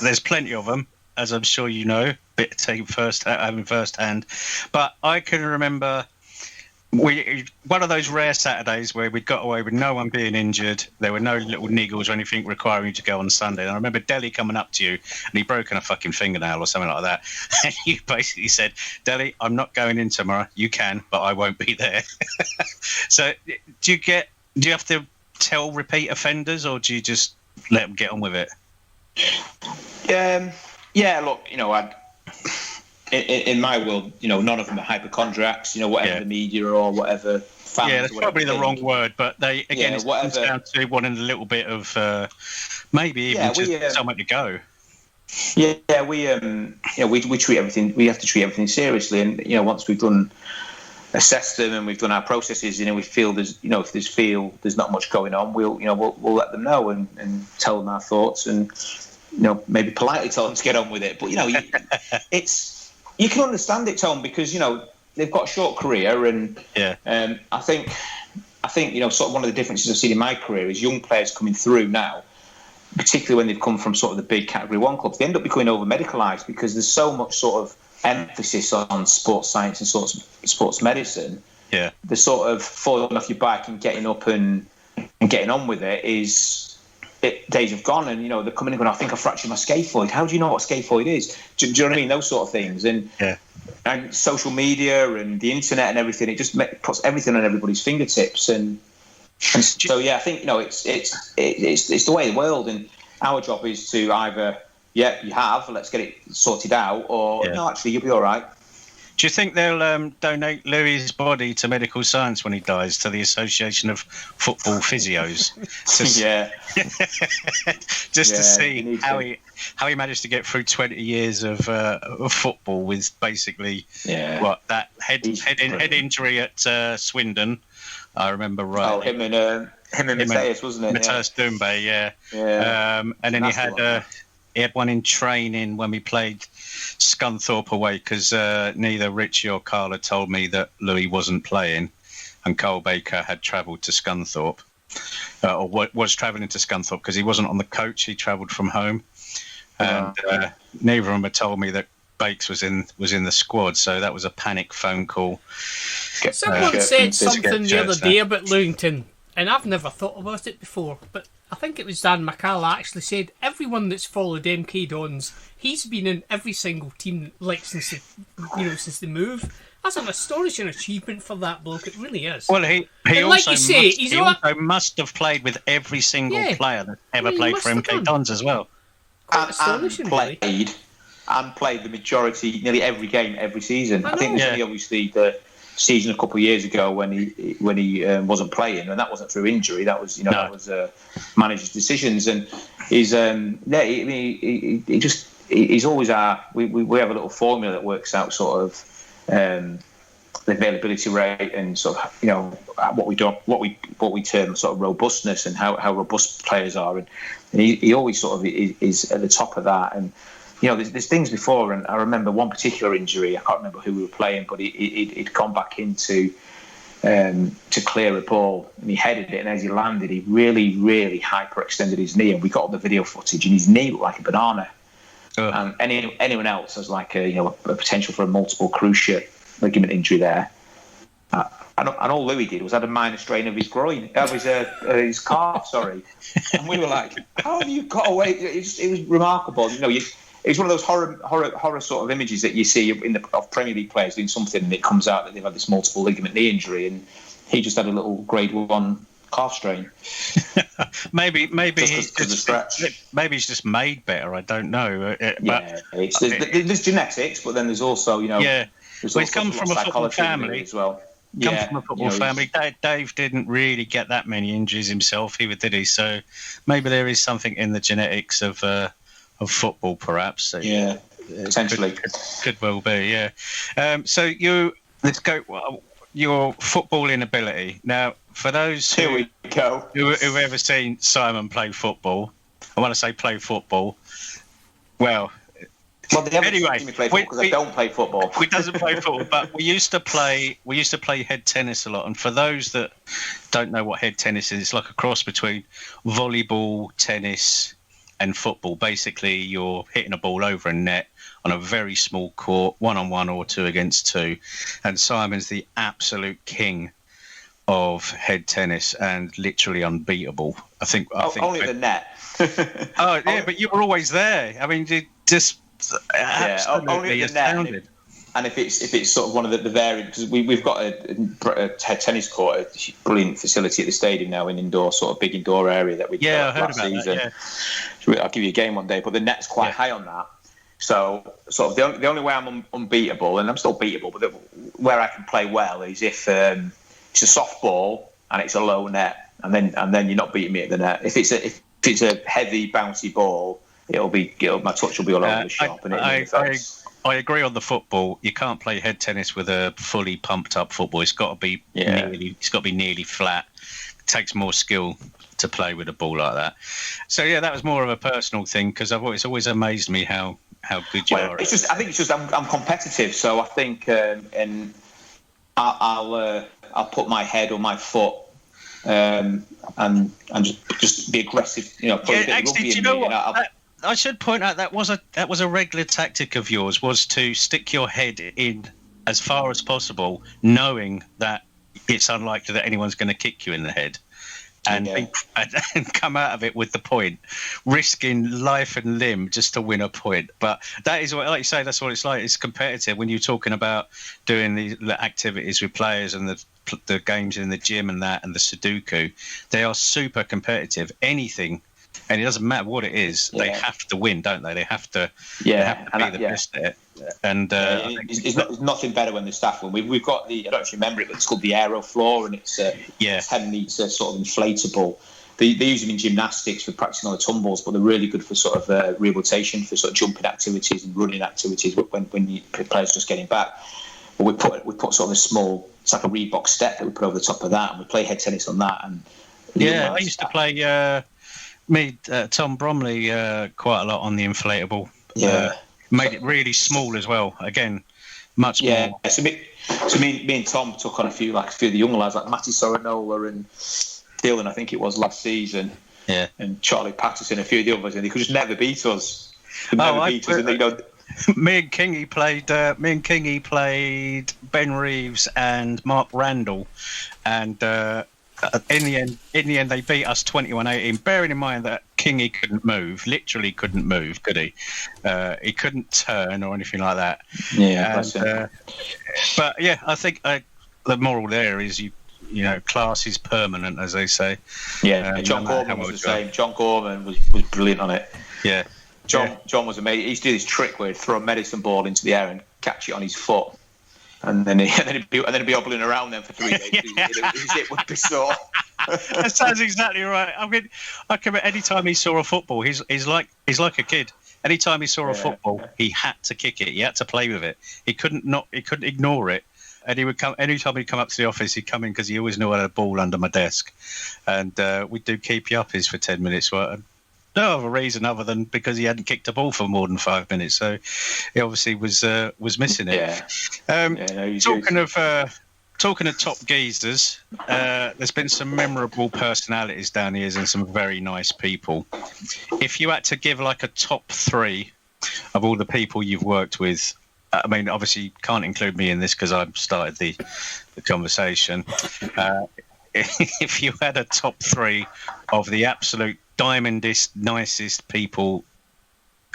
there's plenty of them, as I'm sure you know, bit taken having first hand. But I can remember one of those rare Saturdays where we'd got away with no one being injured. There were no little niggles or anything requiring you to go on Sunday. And I remember Delhi coming up to you, and he'd broken a fucking fingernail or something like that. And you basically said, "Delhi, I'm not going in tomorrow. You can, but I won't be there." So do you have to tell repeat offenders, or do you just let them get on with it? Yeah, look, you know, in my world, you know, none of them are hypochondriacs, you know, whatever the media or whatever fans. Yeah, that's probably the wrong word, but they, again, it comes down to wanting a little bit of maybe even just somewhere to go. Yeah, we treat everything, we have to treat everything seriously, and, you know, once we've assessed them and we've done our processes, you know, we feel there's not much going on, we'll let them know and tell them our thoughts, and, you know, maybe politely tell them to get on with it. But, you know, you can understand it, Tom, because, you know, they've got a short career, and I think you know, sort of one of the differences I've seen in my career is young players coming through now, particularly when they've come from sort of the big Category 1 clubs, they end up becoming over-medicalised because there's so much sort of emphasis on sports science and sports medicine. Yeah, the sort of falling off your bike and getting up and getting on with it days have gone, and, you know, they're coming in going, "I think I fractured my scaphoid." How do you know what scaphoid is? Do you know what I mean? Those sort of things, and social media and the internet and everything, it just puts everything on everybody's fingertips, and so I think, you know, it's the way of the world, and our job is to either let's get it sorted out, or no, actually you'll be all right. Do you think they'll donate Lewie's body to medical science when he dies, to the Association of Football Physios? Just to see how he managed to get through 20 years of football with basically that head injury at Swindon. I remember right. Oh, him and Matthias, wasn't it? Matthias Doumbé, and then he had one in training when we played Scunthorpe away, because neither Richie or Carl had told me that Lewie wasn't playing, and Carl Baker had travelled to Scunthorpe, or was travelling to Scunthorpe, because he wasn't on the coach, he travelled from home, and neither of them had told me that Bakes was in the squad, so that was a panic phone call. Someone said something the other day about Lewington, and I've never thought about it before, but I think it was Dan McCall actually said everyone that's followed MK Dons, he's been in every single team since the move. That's an astonishing achievement for that bloke. It really is. Well, he also must have played with every single player that ever played for MK Dons as well. Quite astonishing, really. and played the majority, nearly every game, every season. I think there's only obviously the season a couple of years ago when he wasn't playing, and that wasn't through injury. That was that was manager's decisions, and he's he's always we have a little formula that works out sort of the availability rate and sort of what we term sort of robustness and how robust players are, and he always sort of is at the top of that. And there's things before, and I remember one particular injury. I can't remember who we were playing, but he'd gone back into to clear a ball, and he headed it, and as he landed, he really, really hyperextended his knee, and we got all the video footage, and his knee looked like a banana. And anyone else has like a potential for a multiple cruciate ligament injury there. And all Lewie did was had a minor strain of his groin, his calf, sorry. And we were like, how have you got away? It was remarkable. It's one of those horror sort of images that you see of Premier League players doing something, and it comes out that they've had this multiple ligament knee injury, and he just had a little grade 1 calf strain. maybe he's just made better. I don't know. There's genetics, but then there's also he's come from a football family as well. From a football family. Dave didn't really get that many injuries himself, either, did he? So maybe there is something in the genetics of football, perhaps. So potentially could well be. Yeah. So let's go. Your footballing ability now. For those who've ever seen Simon play football, I want to say play football. Well, they haven't seen me play football because I don't play football. We doesn't play football, but we used to play head tennis a lot. And for those that don't know what head tennis is, it's like a cross between volleyball, tennis, and football. Basically, you're hitting a ball over a net on a very small court, 1-on-1 or 2 against 2. And Simon's the absolute king of head tennis and literally unbeatable. I think only the net. But you were always there. I mean, just only the net. And if it's sort of one of the variants, because we've got a head tennis court, a brilliant facility at the stadium now, an indoor sort of big indoor area that we developed last season. I'll give you a game one day, but the net's quite high on that. So sort of the only way I'm unbeatable, and I'm still beatable, but where I can play well is if it's a soft ball and it's a low net, and then you're not beating me at the net. If it's a heavy bouncy ball, my touch will be all over the shop. I agree on the football. You can't play head tennis with a fully pumped up football. It's got to be nearly flat. It takes more skill to play with a ball like that. So that was more of a personal thing, because it's always amazed me how good you are. I think it's just I'm competitive, so I think and I'll put my head or my foot and just be aggressive. Actually, do you know what? I should point out that was a regular tactic of yours, was to stick your head in as far as possible, knowing that it's unlikely that anyone's going to kick you in the head, and come out of it with the point, risking life and limb just to win a point. But that is what, like you say, that's what it's like. It's competitive when you're talking about doing the activities with players and the games in the gym and the Sudoku. They are super competitive. Anything. And it doesn't matter what it is; they have to win, don't they? They have to, be the best at it. And it's nothing better when the staff win. We've got I don't know if you remember it, but it's called the Aerofloor, and it's 10 metre sort of inflatable. They use them in gymnastics for practicing on the tumbles, but they're really good for sort of rehabilitation, for sort of jumping activities and running activities when players just getting back. But we put sort of a small, it's like a Reebok step that we put over the top of that, and we play head tennis on that. And I used to play. Tom Bromley quite a lot on the inflatable. Made it really small as well. Again, much more. So me and Tom took on a few of the young lads like Matty Sorinola and Dylan, I think it was last season. Yeah. And Charlie Patterson, a few of the others, and they could just never beat us. Me and Kingy played Ben Reeves and Mark Randall, and in the end, they beat us 21-18. Bearing in mind that Kingy literally couldn't move, could he? He couldn't turn or anything like that. Yeah, but I think the moral there is class is permanent, as they say. Yeah, John Gorman was the same. John Gorman was brilliant on it. Yeah. John was amazing. He used to do this trick where he'd throw a medicine ball into the air and catch it on his foot, and then he'd be hobbling around them for 3 days. His hip would be sore. That sounds exactly right. I mean, I can remember any time he saw a football, he's like a kid. Any time he saw a football, he had to kick it. He had to play with it. He couldn't ignore it. And he would come anytime he'd come up to the office. He'd come in because he always knew I had a ball under my desk, and we'd do keepy uppies for 10 minutes. Well, no other reason other than because he hadn't kicked a ball for more than 5 minutes. So he obviously was missing it. Talking of top geezers, there's been some memorable personalities down here and some very nice people. If you had to give like a top 3 of all the people you've worked with, I mean, obviously you can't include me in this because I've started the conversation. If you had a top 3 of the absolute diamondest, nicest people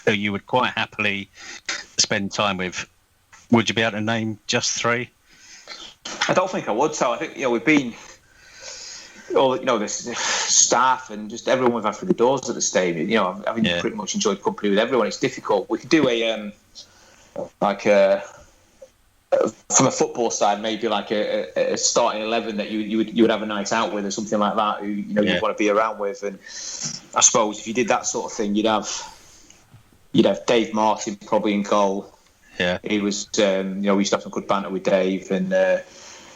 who you would quite happily spend time with, would you be able to name just 3? I don't think I would. So I think we've been the staff and just everyone we've had through the doors at the stadium. I've pretty much enjoyed company with everyone. It's difficult. We could do from a football side, maybe like a starting 11 that you would have a night out with or something like that. Who you'd want to be around with. And I suppose if you did that sort of thing, you'd have Dave Martin probably in goal. Yeah, he was. We used to have some good banter with Dave, and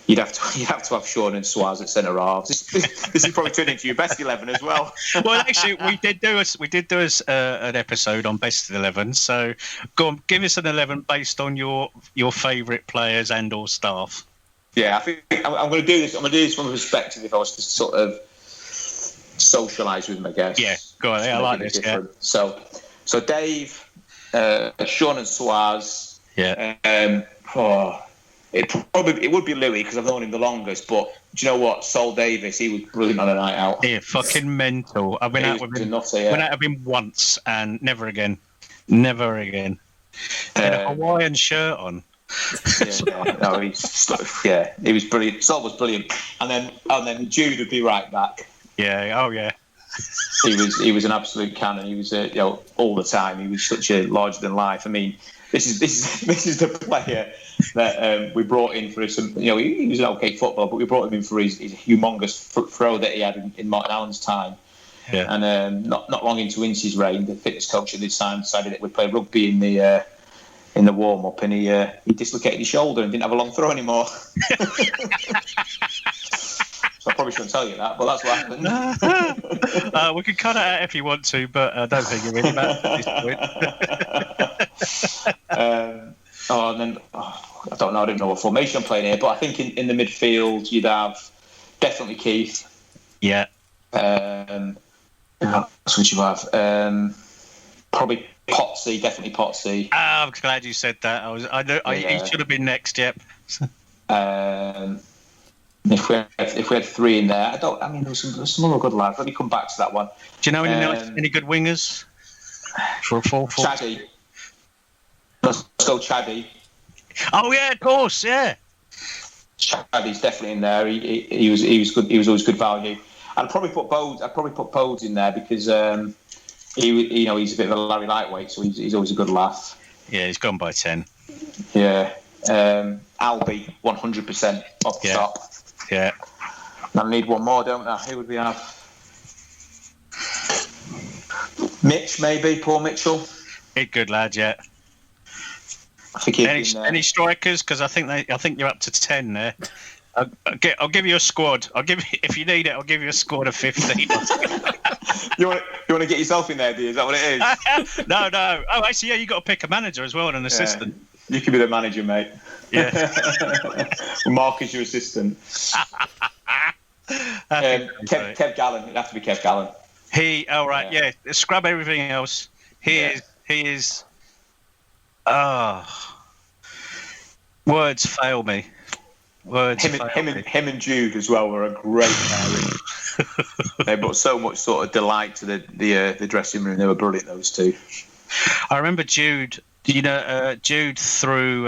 you'd have to have Sean and Suarez at centre halves. This is probably turned into your best 11 as well. Well, actually, we did do an episode on best 11. So go on, give us an 11 based on your favourite players and or staff. Yeah, I think I'm going to do this. I'm going to do this from the perspective if I was to sort of socialise with them, I guess. Yeah, go on. Yeah, I like this. Yeah. So Dave, Sean and Suarez. Yeah. It would be Lewie because I've known him the longest. But do you know what? Sol Davis, he was brilliant on a night out. Yeah, fucking mental. I've been out with him. Went out with him once and never again. Never again. Had a Hawaiian shirt on. He was brilliant. Sol was brilliant, and then Jude would be right back. Yeah. Oh yeah. He was an absolute cannon. He was all the time. He was such a larger than life. I mean. This is the player that we brought in for some. He was an okay footballer, but we brought him in for his humongous throw that he had in Martin Allen's time. Yeah. And not long into Ince's reign, the fitness coach at this time decided that we'd play rugby in the warm up, and he dislocated his shoulder and didn't have a long throw anymore. So I probably shouldn't tell you that, but that's what happened. We can cut it out if you want to, but I don't think it really matters at this point. I don't know. I don't know what formation I'm playing here, but I think in the midfield you'd have definitely Keith. Yeah. What would you have? Probably Potsy. Definitely Potsy. I'm glad you said that. He should have been next. Yep. If we had 3 in there, there's some other good lads. Let me come back to that one. Do you know any good wingers for a 4-4? Chaddy. Let's go Chaddy. Oh yeah, of course, yeah. Chaddy's definitely in there. He was good. He was always good value. I'd probably put Bodes in there because he's a bit of a Larry lightweight, so he's always a good laugh. Yeah, he's gone by 10. Yeah. Albie, 100% off the top. Yeah. I need one more, don't I? Who would we have? Mitch, maybe. Paul Mitchell. Good lad, yeah. I think any strikers? Because I think you're up to 10 there. I'll give you a squad. If you need it, I'll give you a squad of 15. You want to get yourself in there, do you? Is that what it is? No. Oh, actually, yeah. You got to pick a manager as well and an assistant. You can be the manager, mate. Yeah. Mark is your assistant. Kev Gallen. It'd have to be Kev Gallen. Yeah. Scrub everything else. He is. Words fail me. Him and Jude as well were a great pairing. They brought so much sort of delight to the dressing room. They were brilliant, those two. I remember Jude. Jude threw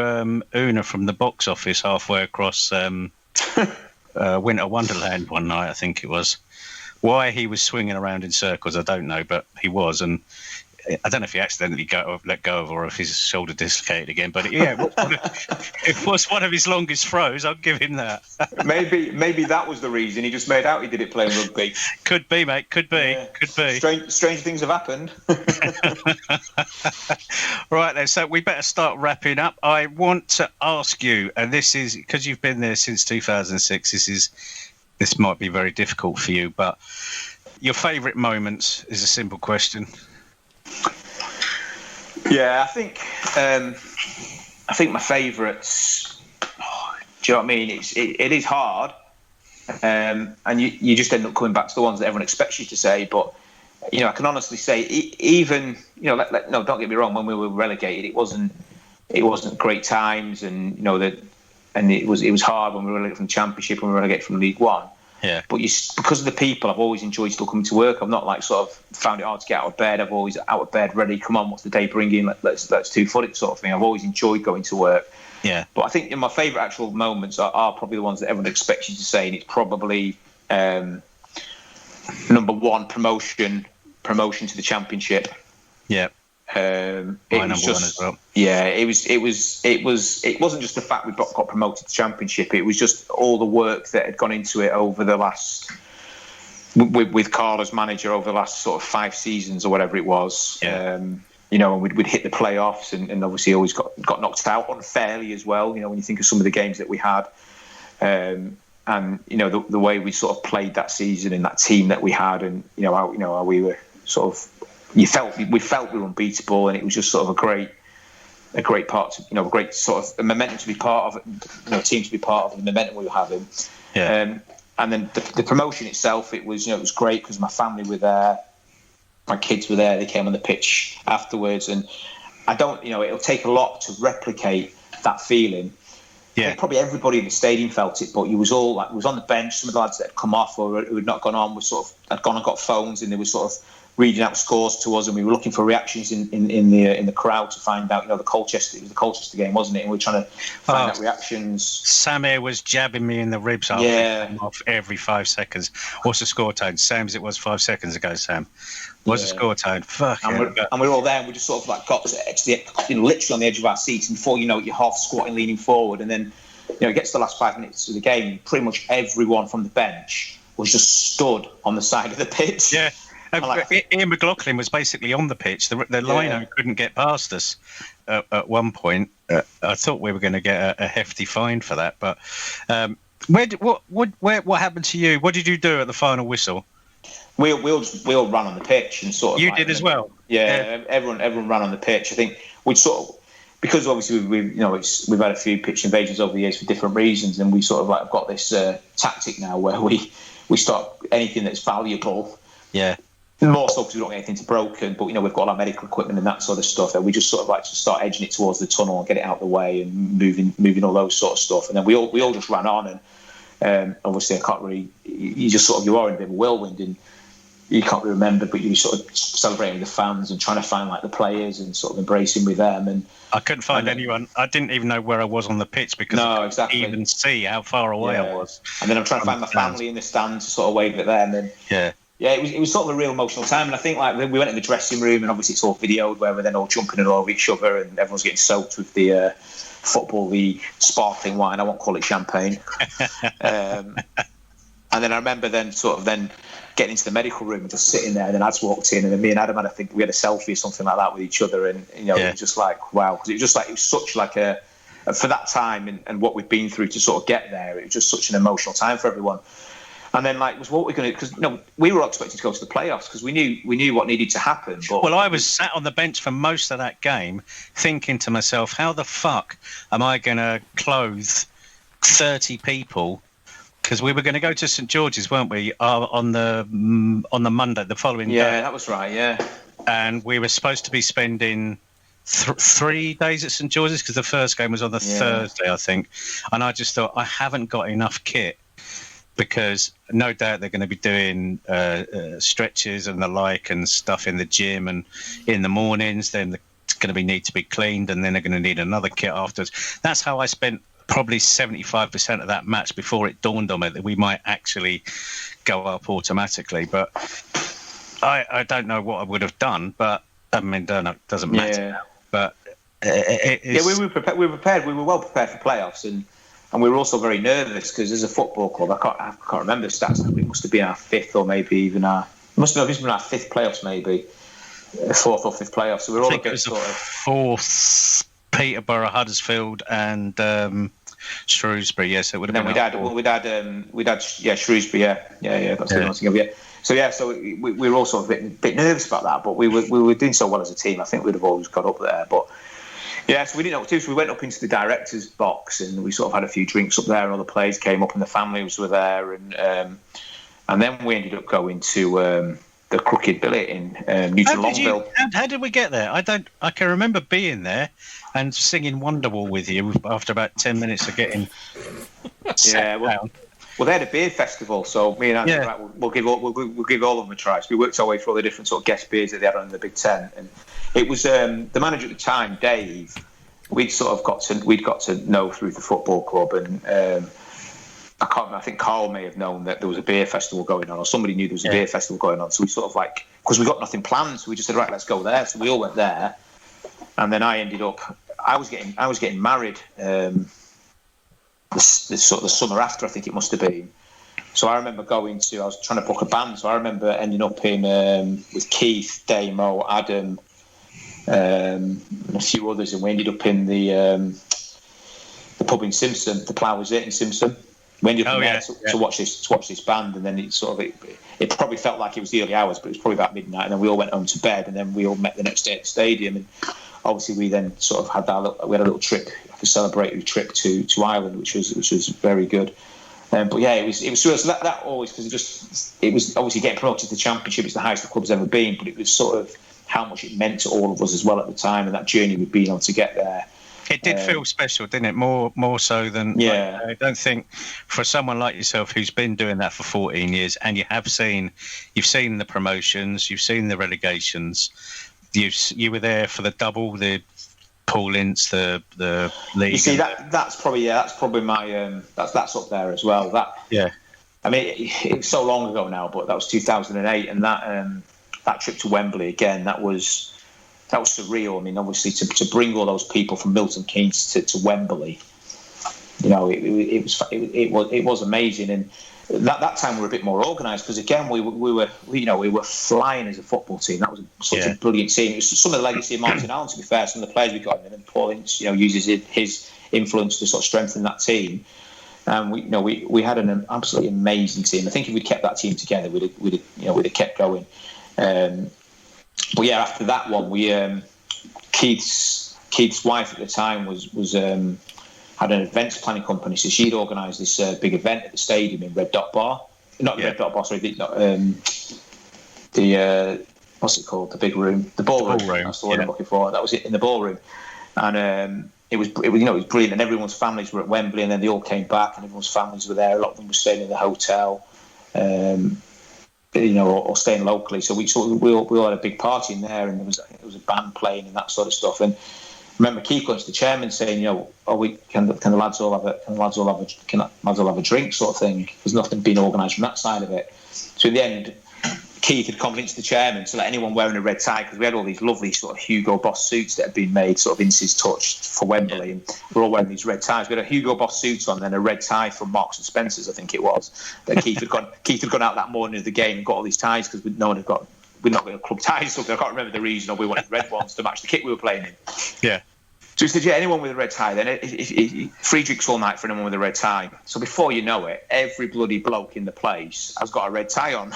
Una from the box office halfway across Winter Wonderland one night, I think it was. Why he was swinging around in circles, I don't know, but he was. And I don't know if he accidentally let go of, or if his shoulder dislocated again. But yeah, it was one of his longest throws. I'll give him that. maybe that was the reason. He just made out he did it playing rugby. Could be, mate. Could be. Yeah. Could be. Strange things have happened. Right then, so we better start wrapping up. I want to ask you, and this is because you've been there since 2006. This might be very difficult for you, but your favourite moments is a simple question. Yeah, I think my favourites. Do you know what I mean? It is hard, and you just end up coming back to the ones that everyone expects you to say. But I can honestly say, even no, don't get me wrong. When we were relegated, it wasn't great times, and it was hard when we were relegated from the Championship and we were relegated from League One. Yeah. But because of the people, I've always enjoyed still coming to work. I've not sort of found it hard to get out of bed. I've always out of bed, ready. Come on, what's the day bringing? Let's do footy sort of thing. I've always enjoyed going to work. Yeah. But I think my favourite actual moments are probably the ones that everyone expects you to say, and it's probably number one, promotion to the Championship. Yeah. It my was number one as well. Yeah, it wasn't just the fact we got promoted to the Championship. It was just all the work that had gone into it over the last, with Carl as manager, over the last sort of 5 seasons or whatever it was. Yeah. And we'd hit the playoffs and obviously always got knocked out unfairly as well. When you think of some of the games that we had, and the way we sort of played that season and that team that we had, and how we were sort of. We felt we were unbeatable, and it was just sort of a great part, a great sort of a momentum to be part of, a team to be part of, the momentum we were having. Yeah. And then the promotion itself, it was great because my family were there, my kids were there. They came on the pitch afterwards, and I don't, it'll take a lot to replicate that feeling. Yeah. Probably everybody in the stadium felt it, but it was all it was on the bench. Some of the lads that had come off or who had not gone on had gone and got phones, and they were sort of reading out scores to us, and we were looking for reactions in the crowd to find out. It was the Colchester game, wasn't it? And we were trying to find out reactions. Sam here was jabbing me in the ribs. Off every 5 seconds. What's the score tone? Same as it was 5 seconds ago, Sam. What's the score tone? Fuck. And we're all there, and we just sort of got to the literally on the edge of our seats, and before you're half squatting, leaning forward, and then it gets to the last 5 minutes of the game. Pretty much everyone from the bench was just stood on the side of the pitch. Yeah. Ian McLaughlin was basically on the pitch. The lino couldn't get past us at one point. I thought we were going to get a hefty fine for that. But what happened to you? What did you do at the final whistle? We all ran on the pitch and sort of. You did as well. Yeah, everyone ran on the pitch. I think we'd sort of, because obviously we've had a few pitch invasions over the years for different reasons, and we sort of have got this tactic now where we start anything that's valuable. Yeah. More so because we don't get anything broken, but we've got our medical equipment and that sort of stuff. That we just sort of like to start edging it towards the tunnel and get it out of the way and moving all those sort of stuff. And then we all just ran on, and obviously I can't really. You just sort of you are in a bit of a whirlwind, and you can't really remember, but you sort of celebrating with the fans and trying to find the players and sort of embracing with them. And I couldn't find anyone. I didn't even know where I was on the pitch because I couldn't even see how far away I was. And then I'm trying to find my family in the stands to sort of wave at them. And it was sort of a real emotional time. And I think we went in the dressing room, and obviously it's all videoed where we're then all jumping all over each other, and everyone's getting soaked with the football, the sparkling wine. I won't call it champagne. And then I remember then getting into the medical room and just sitting there, and then Ads walked in, and then me and Adam, I think we had a selfie or something like that with each other, and it was just like wow, because it was such like a for that time and what we've been through to sort of get there, it was just such an emotional time for everyone. And then was what we're going to, because we were all expecting to go to the playoffs because we knew what needed to happen. But I was sat on the bench for most of that game, thinking to myself, how the fuck am I going to clothe 30 people? Because we were going to go to St George's, weren't we, on the Monday, the following day? Yeah, that was right. Yeah, and we were supposed to be spending 3 days at St George's because the first game was on the Thursday, I think. And I just thought, I haven't got enough kit because no doubt they're going to be doing stretches and the like and stuff in the gym and in the mornings. Then it's going to need to be cleaned, and then they're going to need another kit afterwards. That's how I spent probably 75% of that match before it dawned on me that we might actually go up automatically. But I don't know what I would have done, but haven't been done. Doesn't matter now. But we were prepared. We were prepared. We were well prepared for playoffs, and we were also very nervous because as a football club, I can't remember the stats. It must have been our fifth, or maybe even our fifth playoffs, maybe fourth or fifth playoffs. So we were all a bit sort of fourth. Peterborough, Huddersfield, and Shrewsbury. Yes, it would have been. We'd had Shrewsbury. Yeah. That's the one thing. Yeah. So we were all sort of a bit nervous about that, but we were doing so well as a team. I think we'd have always got up there. But yeah, so we didn't know what to do. So we went up into the director's box and we sort of had a few drinks up there. And all the players came up and the families were there, and then we ended up going to the Crooked Billet in Newton Longville. How did we get there? I can remember being there and singing Wonderwall with you after about 10 minutes of getting sat down. Well, they had a beer festival, so me and Andy, right, we'll give all of them a try. So we worked our way through all the different sort of guest beers that they had on the Big Ten, and it was the manager at the time, Dave. We'd got to know through the football club, and I can't remember, I think Carl may have known that there was a beer festival going on, or somebody knew there was a beer festival going on. So we sort of because we got nothing planned, so we just said, right, let's go there. So we all went there, and then I was getting married. The summer after, I think it must have been. So I remember I was trying to book a band, so I remember ending up in with Keith, Damo, Adam, and a few others, and we ended up in the pub in Simpson. The Plough was it in Simpson. We ended up there to watch this band, and then it probably felt like it was the early hours, but it was probably about midnight, and then we all went home to bed, and then we all met the next day at the stadium, and obviously we then sort of had a little trip, like a celebratory trip to Ireland, which was very good. But yeah, it was that always, because it was obviously getting promoted to the Championship. It's the highest the club's ever been, but it was sort of how much it meant to all of us as well at the time, and that journey we'd been on to get there. It did feel special, didn't it? More so than I don't think for someone like yourself who's been doing that for 14 years, and you've seen the promotions, you've seen the relegations, you were there for the double, the Paul Ince, the league. You see, that's probably my that's up there as well. I mean, it was so long ago now, but that was 2008, and that trip to Wembley again, that was surreal. I mean, obviously to bring all those people from Milton Keynes to Wembley, you know, it was amazing. And that time we were a bit more organised, because again we were flying as a football team. That was such a brilliant team. It was some of the legacy of Martin Allen, to be fair. Some of the players we got in, and Paul Ince, uses his influence to sort of strengthen that team. And we had an absolutely amazing team. I think if we'd kept that team together, we'd have kept going. But yeah, after that one, we Keith's wife at the time was had an events planning company, so she'd organised this big event at the stadium in Red Dot Bar. Not Red Dot Bar, sorry, what's it called? The big room, the ballroom. That's the word I'm looking for. That was it, in the ballroom, and it was brilliant. And everyone's families were at Wembley, and then they all came back, and everyone's families were there. A lot of them were staying in the hotel. Or staying locally. So we all had a big party in there, and there was a band playing and that sort of stuff. And I remember Keith going to the chairman saying, can the lads all have a drink, sort of thing. There's nothing being organised from that side of it. So in the end, Keith had convinced the chairman to let anyone wearing a red tie, because we had all these lovely sort of Hugo Boss suits that had been made sort of in his touch for Wembley, and we're all wearing these red ties. We had a Hugo Boss suit on, then a red tie from Marks and Spencer's, I think it was, that Keith had gone out that morning of the game and got all these ties, because we'd not got club ties, so I can't remember the reason, or we wanted red ones to match the kit we were playing in. Yeah. So he said, anyone with a red tie, then free drinks all night for anyone with a red tie. So before you know it, every bloody bloke in the place has got a red tie on.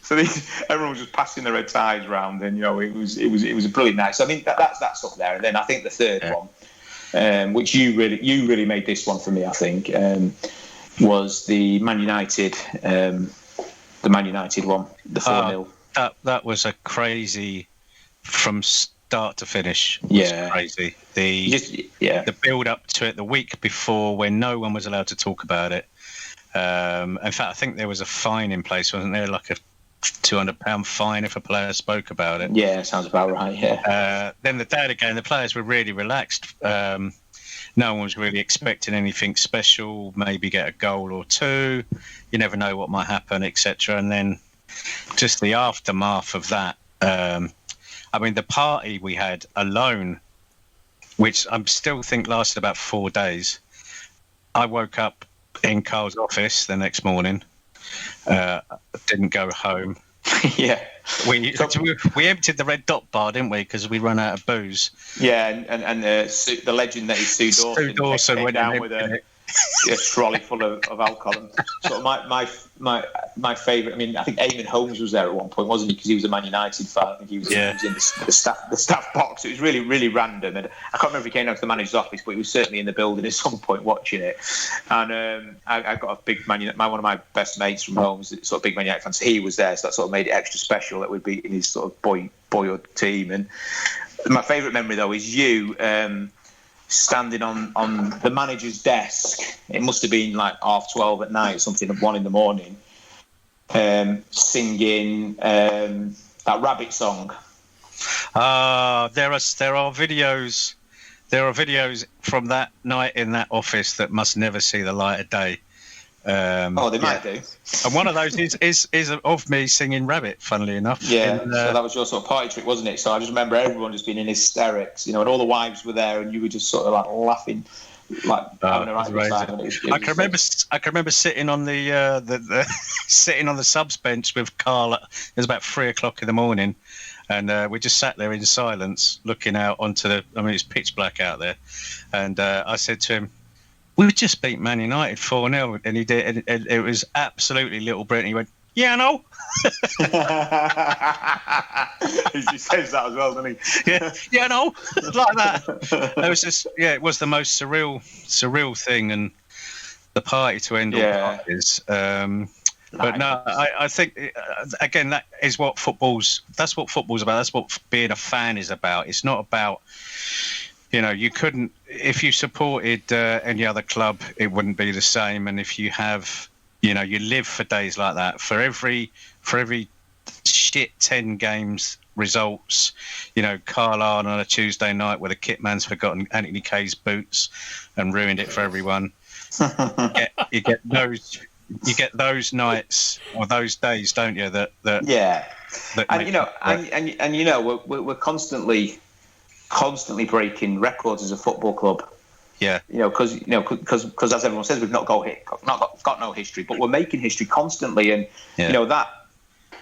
So everyone was just passing the red ties around, and it was a brilliant night. So I mean, that's up there. And then I think the third one, which you really made this one for me, I think, was the Man United one, the 4-0. That was a crazy from start to finish. Was crazy. The build up to it the week before, when no one was allowed to talk about it. In fact, I think there was a fine in place, wasn't there? Like a £200 fine if a player spoke about it. Yeah, sounds about right. Yeah. Then the day again, the players were really relaxed. No one was really expecting anything special. Maybe get a goal or two. You never know what might happen, etc. And then just the aftermath of that. I mean, the party we had alone, which I still think lasted about 4 days. I woke up in Carl's office the next morning. Didn't go home. Yeah. We emptied the Red Dot bar, didn't we? Because we run out of booze. Yeah, and the legend that is Sue Dawson went down with a trolley full of alcohol. And sort of my favourite. I mean, I think Eamon Holmes was there at one point, wasn't he? Because he was a Man United fan. I think he was in the staff box. It was really, really random. And I can't remember if he came down to the manager's office, but he was certainly in the building at some point watching it. And I got a big one of my best mates from Holmes, sort of big Man United fan. So he was there, so that sort of made it extra special that we'd be in his sort of boyhood team. And my favourite memory though is you. Standing on the manager's desk. It must have been like 12:30 at night, something at 1 a.m, singing that Rabbit song. There are videos. There are videos from that night in that office that must never see the light of day. They might do. And one of those is of me singing Rabbit, funnily enough. Yeah, so that was your sort of party trick, wasn't it? So I just remember everyone just being in hysterics, and all the wives were there, and you were just sort of like laughing, like having a right good time. I can remember sitting on the sitting on the subs bench with Carl. It was about 3:00 in the morning, and we just sat there in silence, looking out onto the. I mean, it's pitch black out there, and I said to him, "We just beat Man United 4-0, and he did. And it was absolutely little Brit. And he went, "Yeah, I know." He says that as well, doesn't he? Yeah, I know. Like that. It was just, it was the most surreal thing, and the party to end all parties. But no, I think again that is what football's. That's what football's about. That's what being a fan is about. It's not about. You couldn't, if you supported any other club, it wouldn't be the same. And if you have, you live for days like that. For every shit 10 games results, Carlisle on a Tuesday night where the kit man's forgotten Anthony Kay's boots and ruined it for everyone. You get those nights or those days, don't you? That we're constantly breaking records as a football club. Yeah. Because as everyone says, we've not got no history, but we're making history constantly. And that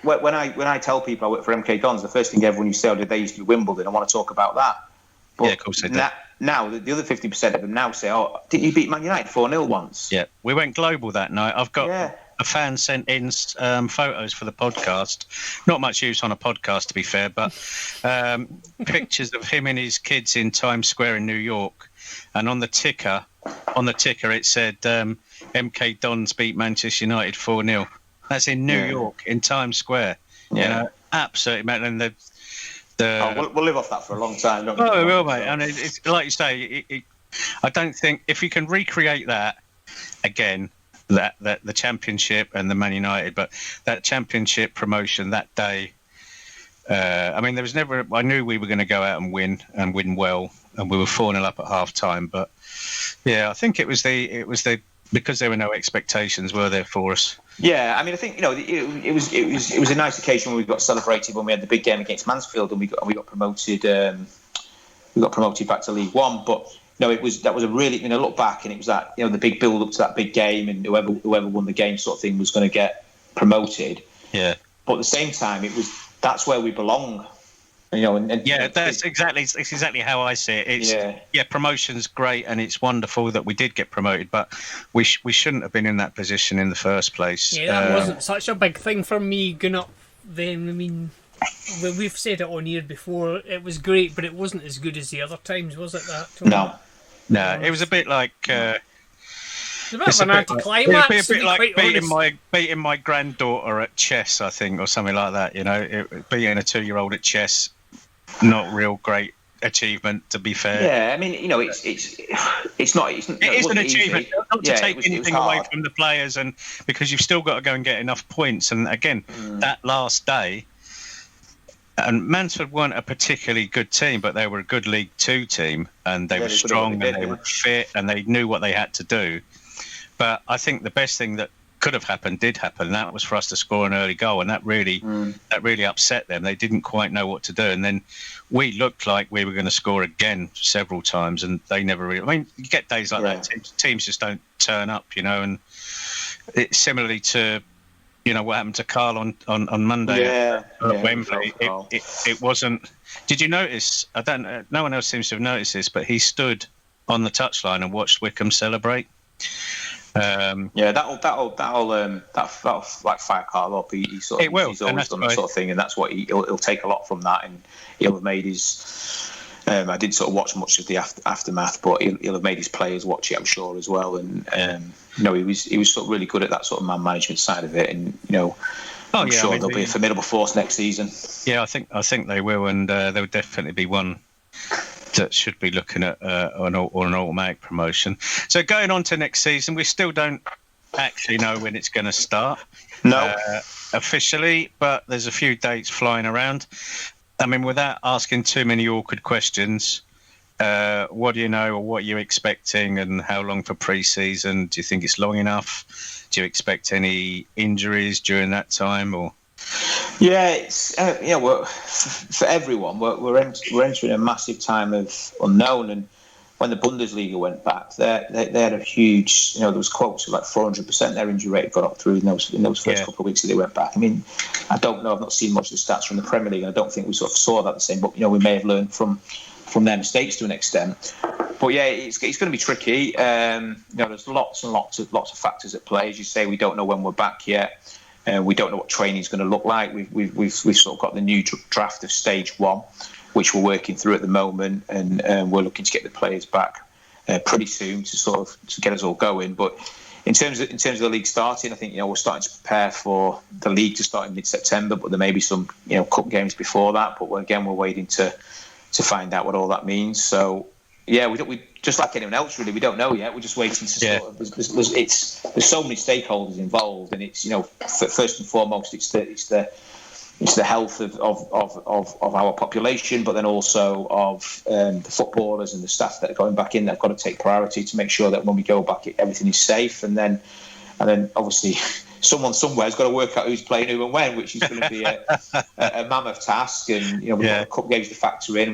when I tell people I work for MK Dons, the first thing everyone used to say, they used to be Wimbledon. I want to talk about that. But of course they do. Now the other 50% of them now say, "Oh, didn't you beat Man United 4-0 once?" Yeah, we went global that night. I've got a fan sent in photos for the podcast. Not much use on a podcast, to be fair, but pictures of him and his kids in Times Square in New York. And on the ticker it said MK Dons beat Manchester United 4-0. That's in New York, in Times Square. Yeah, absolutely, man. And we'll live off that for a long time. We will, mate. And it's like you say, I don't think if you can recreate that again. That the championship and the Man United, but that championship promotion that day. I mean, there was never. I knew we were going to go out and win well, and we were 4-0 up at half time. But I think it was the because there were no expectations, were there, for us? Yeah, I mean, I think it was a nice occasion when we got celebrated when we had the big game against Mansfield and we got promoted. We got promoted back to League One, but. No, that was a really look back, and it was that the big build up to that big game, and whoever won the game sort of thing was going to get promoted. Yeah. But at the same time, that's where we belong. That's exactly how I see it. It's promotion's great, and it's wonderful that we did get promoted, but we shouldn't have been in that position in the first place. Yeah, that wasn't such a big thing for me going up then. I mean. We've said it on here before. It was great, but it wasn't as good as the other times, was it? No. It was a bit like. It's a bit of an anticlimax. It was a bit like beating my granddaughter at chess, I think, or something like that. Beating a 2-year-old at chess, not real great achievement, to be fair. Yeah, I mean, it's not. It is an achievement, not to take anything away from the players, and because you've still got to go and get enough points. And again, that last day. And Mansfield weren't a particularly good team, but they were a good League Two team, and they were strong and they were fit, and they knew what they had to do. But I think the best thing that could have happened did happen. And that was for us to score an early goal, and that really upset them. They didn't quite know what to do, and then we looked like we were going to score again several times, and they never really. I mean, you get days like that. Teams just don't turn up, and it's similarly to what happened to Carl on Monday at Wembley. It wasn't. Did you notice? I don't know. No one else seems to have noticed this, but he stood on the touchline and watched Wickham celebrate. That'll like fire Carl up. He's always done that sort of thing, and that's what he'll take a lot from that, and he'll have made his. I didn't sort of watch much of the aftermath, but he'll have made his players watch it, I'm sure, as well. And he was sort of really good at that sort of man management side of it, and I'm sure they'll be a formidable force next season. Yeah, I think they will, and there will definitely be one that should be looking at an automatic promotion. So going on to next season, we still don't actually know when it's going to start. No, officially, but there's a few dates flying around. I mean, without asking too many awkward questions, what do you know, or what are you expecting, and how long for pre-season? Do you think it's long enough? Do you expect any injuries during that time, or? Yeah, it's for everyone. We're entering a massive time of unknown, and when the Bundesliga went back, they had a huge. There was quotes of like 400% their injury rate got up through in those first couple of weeks that they went back. I mean, I don't know. I've not seen much of the stats from the Premier League, and I don't think we sort of saw that the same. But we may have learned from their mistakes to an extent. But yeah, it's going to be tricky. There's lots and lots of factors at play. As you say, we don't know when we're back yet. We don't know what training is going to look like. We've sort of got the new draft of stage 1, which we're working through at the moment, and we're looking to get the players back pretty soon to get us all going. But in terms of the league starting, I think we're starting to prepare for the league to start in mid-September. But there may be some cup games before that. But we're waiting to find out what all that means. So. Yeah, we just like anyone else, really. We don't know yet. We're just waiting to sort of. There's so many stakeholders involved, and it's first and foremost it's the health of our population, but then also of the footballers and the staff that are going back in. They've got to take priority to make sure that when we go back, everything is safe, and then obviously. Someone somewhere has got to work out who's playing who and when, which is going to be a mammoth task. And we've got cup games to factor in.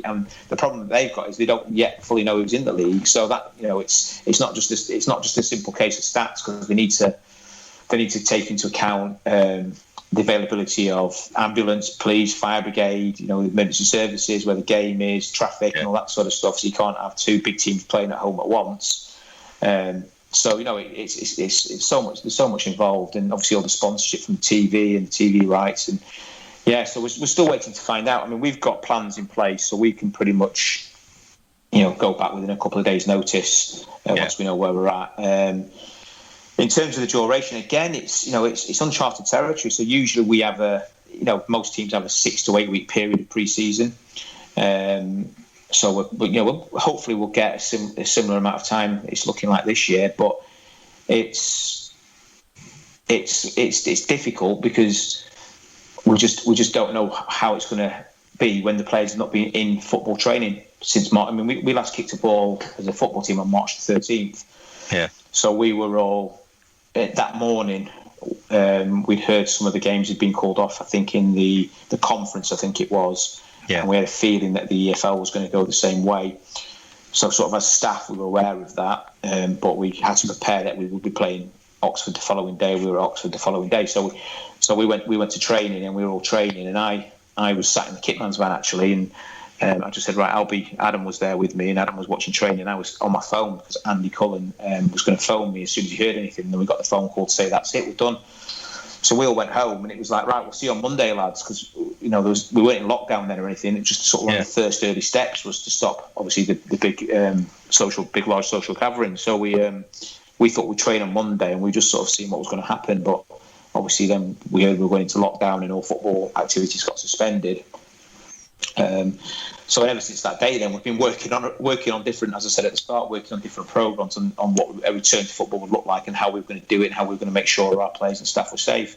And the problem that they've got is they don't yet fully know who's in the league. So that it's not just a simple case of stats, because they need to take into account the availability of ambulance, police, fire brigade, emergency services, where the game is, traffic, and all that sort of stuff. So you can't have two big teams playing at home at once. So it's so much. There's so much involved, and obviously all the sponsorship from the TV and the TV rights, and so we're still waiting to find out. I mean, we've got plans in place, so we can pretty much, go back within a couple of days' notice once we know where we're at. In terms of the duration, again, it's uncharted territory. So usually we have most teams have a 6 to 8 week period of pre-season. So hopefully we'll get a similar amount of time. It's looking like this year, but it's difficult because we just don't know how it's going to be when the players have not been in football training since March. I mean, we last kicked a ball as a football team on March the 13th. Yeah. So we were all that morning. We'd heard some of the games had been called off. I think in the conference, I think it was. Yeah. And we had a feeling that the EFL was going to go the same way. So sort of as staff, we were aware of that. But we had to prepare that we would be playing Oxford the following day. We were at Oxford the following day. So we went to training, and we were all training. And I was sat in the kitman's van, actually. And I just said, right, Adam was there with me, and Adam was watching training. And I was on my phone because Andy Cullen was going to phone me as soon as he heard anything. And then we got the phone call to say, that's it, we're done. So we all went home, and it was like, right, we'll see you on Monday, lads, because we weren't in lockdown then or anything. It just sort of one of the first early steps was to stop, obviously, the big, large social gathering. So we thought we'd train on Monday, and we just sort of seen what was going to happen. But obviously, then we heard we were going into lockdown, and all football activities got suspended. So ever since that day, then we've been working on different, as I said at the start, working on different programs on what a return to football would look like, and how we were going to do it, and how we were going to make sure our players and staff were safe.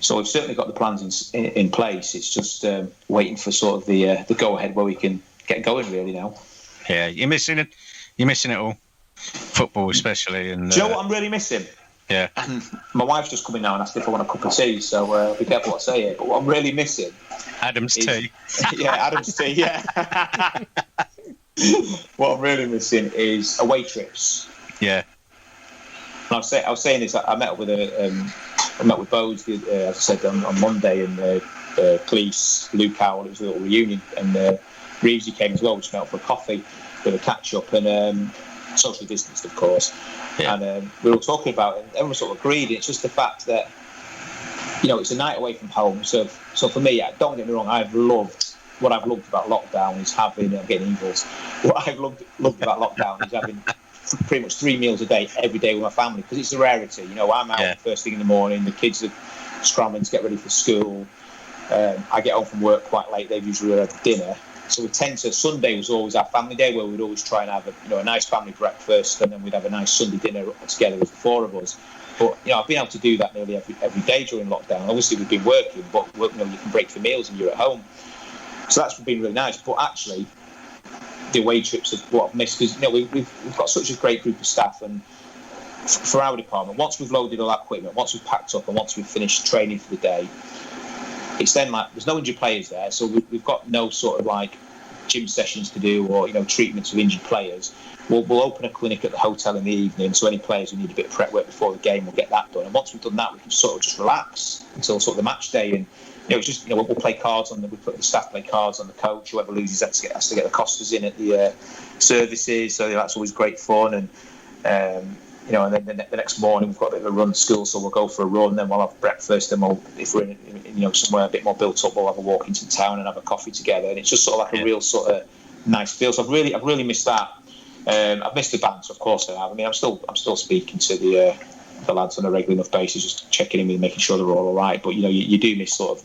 So we've certainly got the plans in place. It's just waiting for sort of the go ahead where we can get going really now. Yeah, you're missing it. You're missing it all, football especially. And do you know what I'm really missing? Yeah. And my wife's just come in now and asked if I want a cup of tea, so be careful what I say here. But what I'm really missing... Adam's tea. Yeah, Adam's tea, yeah. What I'm really missing is away trips. Yeah. And I was saying this, I met up with Bose, as I said, on Monday, and Cleese, Luke Howell, it was a little reunion, and Reevesy came as well, we just met up for a coffee, bit of a catch-up, and socially distanced, of course. Yeah. And we were all talking about it, and everyone sort of agreed. It's just the fact that, it's a night away from home. So for me, don't get me wrong, what I've loved about lockdown is having, I'm getting evils, what I've loved about lockdown is having pretty much 3 meals a day, every day with my family, because it's a rarity. I'm out first thing in the morning, the kids are scrambling to get ready for school. I get home from work quite late, they've usually had dinner. So Sunday was always our family day, where we'd always try and have a nice family breakfast, and then we'd have a nice Sunday dinner together as the 4 of us. But I've been able to do that nearly every day during lockdown. Obviously, we've been working, but you can break for meals and you're at home. So that's been really nice. But actually, the away trips are what I've missed, because we've got such a great group of staff, and for our department, once we've loaded all our equipment, once we've packed up, and once we've finished training for the day, it's then like there's no injured players there, so we've got no sort of like gym sessions to do or treatments of injured players. We'll open a clinic at the hotel in the evening, so any players who need a bit of prep work before the game will get that done. And once we've done that, we can sort of just relax until sort of the match day. And it's just we'll play cards on the staff play cards on the coach. Whoever loses has to get the costas in at the services, so that's always great fun. And and then the next morning we've got a bit of a run to school, so we'll go for a run, then we'll have breakfast, and if we're in somewhere a bit more built up, we'll have a walk into town and have a coffee together, and it's just sort of like a real sort of nice feel. So I've really missed that. I've missed the bands, of course I have. I mean, I'm still speaking to the lads on a regular enough basis, just checking in with them, making sure they're all right. But you do miss sort of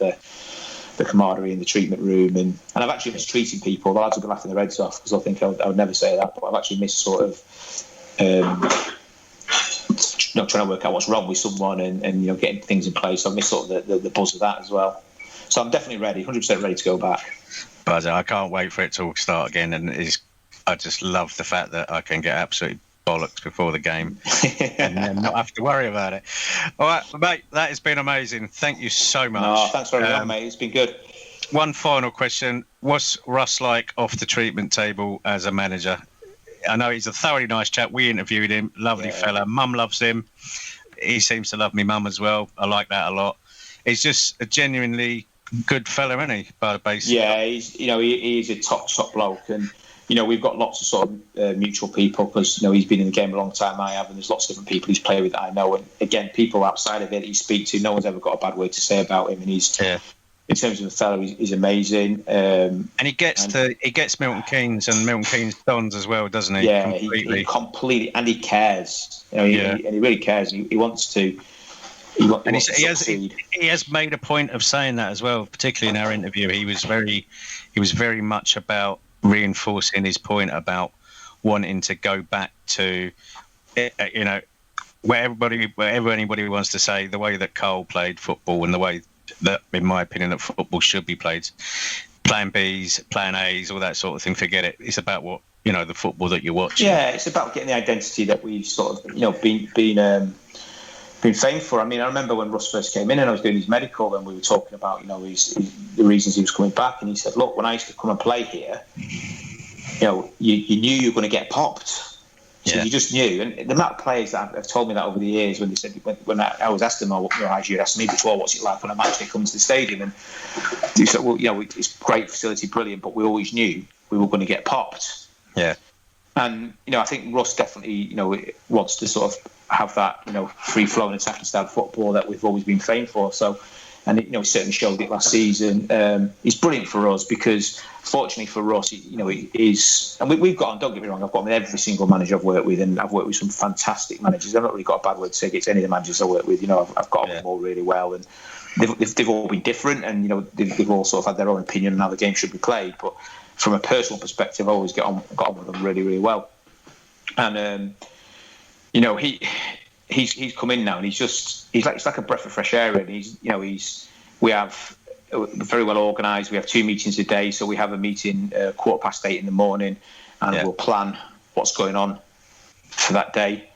the camaraderie in the treatment room, and I've actually missed treating people. The lads will be laughing their heads off because I think I would never say that, but I've actually missed sort of trying to work out what's wrong with someone and getting things in place. I've missed sort of the buzz of that as well. So I'm definitely ready, 100% ready to go back. But I can't wait for it to all start again, and I just love the fact that I can get absolutely bollocks before the game and then not have to worry about it. All right, mate, that has been amazing. Thank you so much. No, thanks very much, mate. It's been good. One final question. What's Russ like off the treatment table as a manager? I know he's a thoroughly nice chap. We interviewed him. Lovely fella. Mum loves him. He seems to love me mum as well. I like that a lot. He's just a genuinely good fella, isn't he? Basically. Yeah, he's a top bloke, and we've got lots of sort of mutual people, because he's been in the game a long time, I have, and there's lots of different people he's played with that I know, and again, people outside of it he speaks to, no one's ever got a bad word to say about him, and he's in terms of the fellow, he's amazing. And he gets Milton Keynes and Milton Keynes Dons as well, doesn't he? Yeah, he completely, and he cares. And he really cares. He wants to. He has made a point of saying that as well, particularly in our interview. He was very much about reinforcing his point about wanting to go back to, wherever anybody wants to say the way that Cole played football and the way that, in my opinion, that football should be played. Plan Bs, Plan As, all that sort of thing. Forget it. It's about what the football that you're watching. Yeah, it's about getting the identity that we've sort of been famed for. I mean, I remember when Russ first came in and I was doing his medical, and we were talking about the reasons he was coming back, and he said, "Look, when I used to come and play here, you knew you were going to get popped." So you just knew, and the amount of players that have told me that over the years, when they said, when I was asked them, as you asked me before, what's it like when a match day comes to the stadium, and they said, well, it's great facility, brilliant, but we always knew we were going to get popped. Yeah. And I think Russ definitely wants to sort of have that free flowing attacking style of football that we've always been famed for. So, and he certainly showed it last season. It's brilliant for us because, fortunately for Russ, it is, and we've got on. Don't get me wrong, I've got on with every single manager I've worked with, and I've worked with some fantastic managers. I've not really got a bad word to say against any of the managers I work with. I've got on with them all really well, and they've all been different, and they've all sort of had their own opinion on how the game should be played. But from a personal perspective, I always got on with them really, really well. And he's come in now, and he's like a breath of fresh air. And we have very well organised. We have 2 meetings a day, so we have a meeting 8:15 in the morning, and we'll plan what's going on for that day.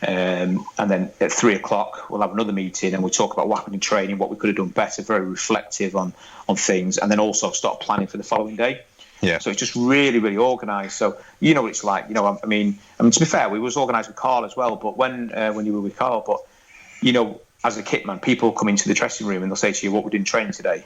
And then at 3:00, we'll have another meeting and we'll talk about what happened in training, what we could have done better, very reflective on things, and then also start planning for the following day. Yeah. So it's just really, really organised. So you know what it's like. I mean, to be fair, we was organised with Carl as well. But when you were with Carl, but as a kit man, people come into the dressing room and they'll say to you, "What we're doing training today."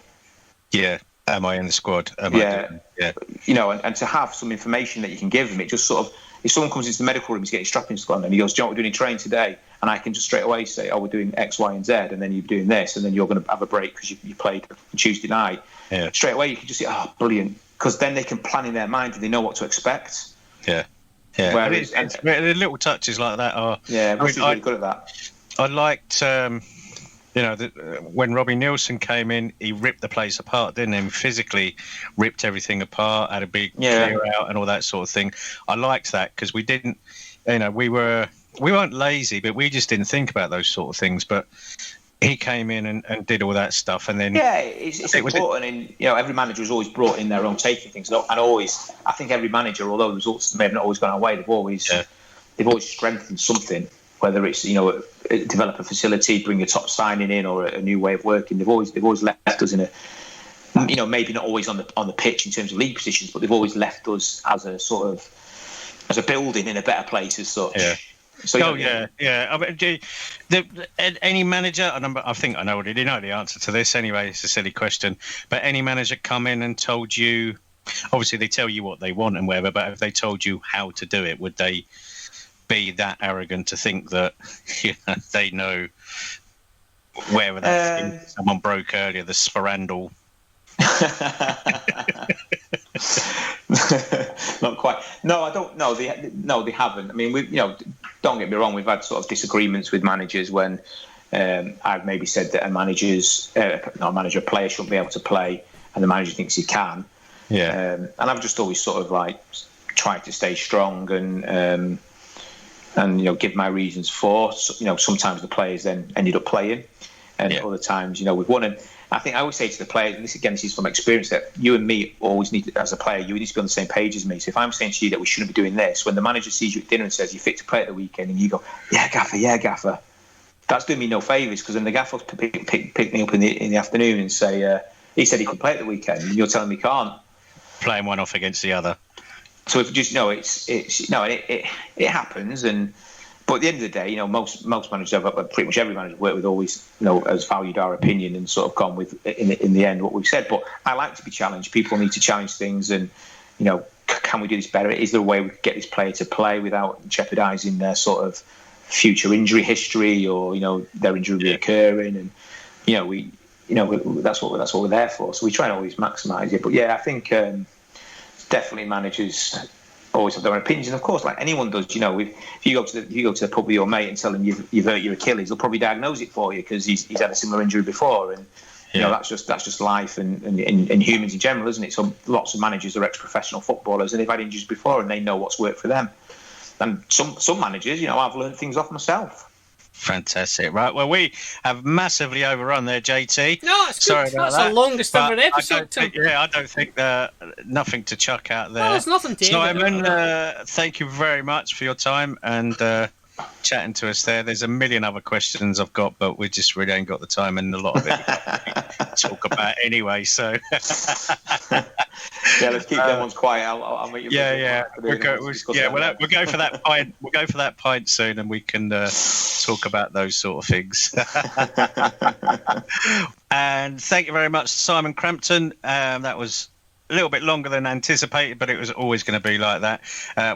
Yeah. Am I in the squad? Yeah. And to have some information that you can give them, it just sort of, if someone comes into the medical room, he's getting strappings on, and he goes, "Do you know what we're doing in training today?" And I can just straight away say, "Oh, we're doing X, Y, and Z," and then you're doing this, and then you're going to have a break because you played Tuesday night. Yeah. Straight away, you can just say, "Oh, brilliant," because then they can plan in their mind and they know what to expect. Yeah. Yeah. Whereas, the little touches like that are. Yeah, Rusty's really good at that. I liked. When Robbie Nielsen came in, he ripped the place apart, didn't he? Physically ripped everything apart, had a big clear out and all that sort of thing. I liked that because we didn't, we weren't lazy, but we just didn't think about those sort of things. But he came in and did all that stuff, and then it's important. And every manager has always brought in their own take on things, and always, I think every manager, although the results may have not always gone our way, they've always strengthened something. Whether it's develop a facility, bring a top signing in, or a new way of working, they've always left us in a, maybe not always on the pitch in terms of league positions, but they've always left us as a sort of as a building in a better place as such. Yeah. So, I mean, any manager, I think I already know the answer to this anyway. It's a silly question, but any manager come in and told you, obviously they tell you what they want and whatever, but if they told you how to do it, would they be that arrogant to think that they know where that thing someone broke earlier, the sporandal? Not quite. No, I don't. No, they haven't. I mean, don't get me wrong. We've had sort of disagreements with managers when I've maybe said that a player shouldn't be able to play, and the manager thinks he can. Yeah. And I've just always sort of like tried to stay strong and give my reasons for. Sometimes the players then ended up playing, and other times we've won. And I think I always say to the players, and this is from experience, that you and me always need to, as a player, you need to be on the same page as me. So if I'm saying to you that we shouldn't be doing this, when the manager sees you at dinner and says you're fit to play at the weekend, and you go, yeah gaffer, that's doing me no favours, because then the gaffer will pick me up in the afternoon and say he said he could play at the weekend, and you're telling me he can't. Playing one off against the other. So if you just it happens, but at the end of the day, most managers, pretty much every manager I've worked with, always has valued our opinion and sort of gone with in the end what we've said. But I like to be challenged. People need to challenge things, and can we do this better? Is there a way we could get this player to play without jeopardising their sort of future injury history, or their injury reoccurring? And that's what we're there for. So we try and always maximise it. But I think. Definitely, managers always have their own opinions, and of course, like anyone does, if you go to the pub with your mate and tell him you've hurt your Achilles, they'll probably diagnose it for you because he's had a similar injury before, and that's just life and humans in general, isn't it? So lots of managers are ex-professional footballers, and they've had injuries before, and they know what's worked for them. And some managers, I've learned things off myself. Fantastic. Right, well, we have massively overrun there, JT. No, it's good. Sorry about that. That's the longest ever episode. I don't think nothing to chuck out there. No, there's nothing to Simon, thank you very much for your time and chatting to us there. There's a million other questions I've got, but we just really ain't got the time, and a lot of it we talk about anyway, so... let's keep them ones quiet. I'll make you. We'll go for that pint. We'll go for that pint soon, and we can talk about those sort of things. And thank you very much, Simon Crampton. That was a little bit longer than anticipated, but it was always going to be like that.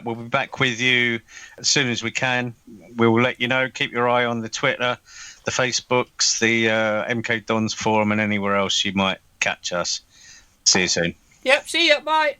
We'll be back with you as soon as we can. We will let you know. Keep your eye on the Twitter, the Facebooks, the MK Dons forum, and anywhere else you might catch us. See you soon. Yep, see ya, bye.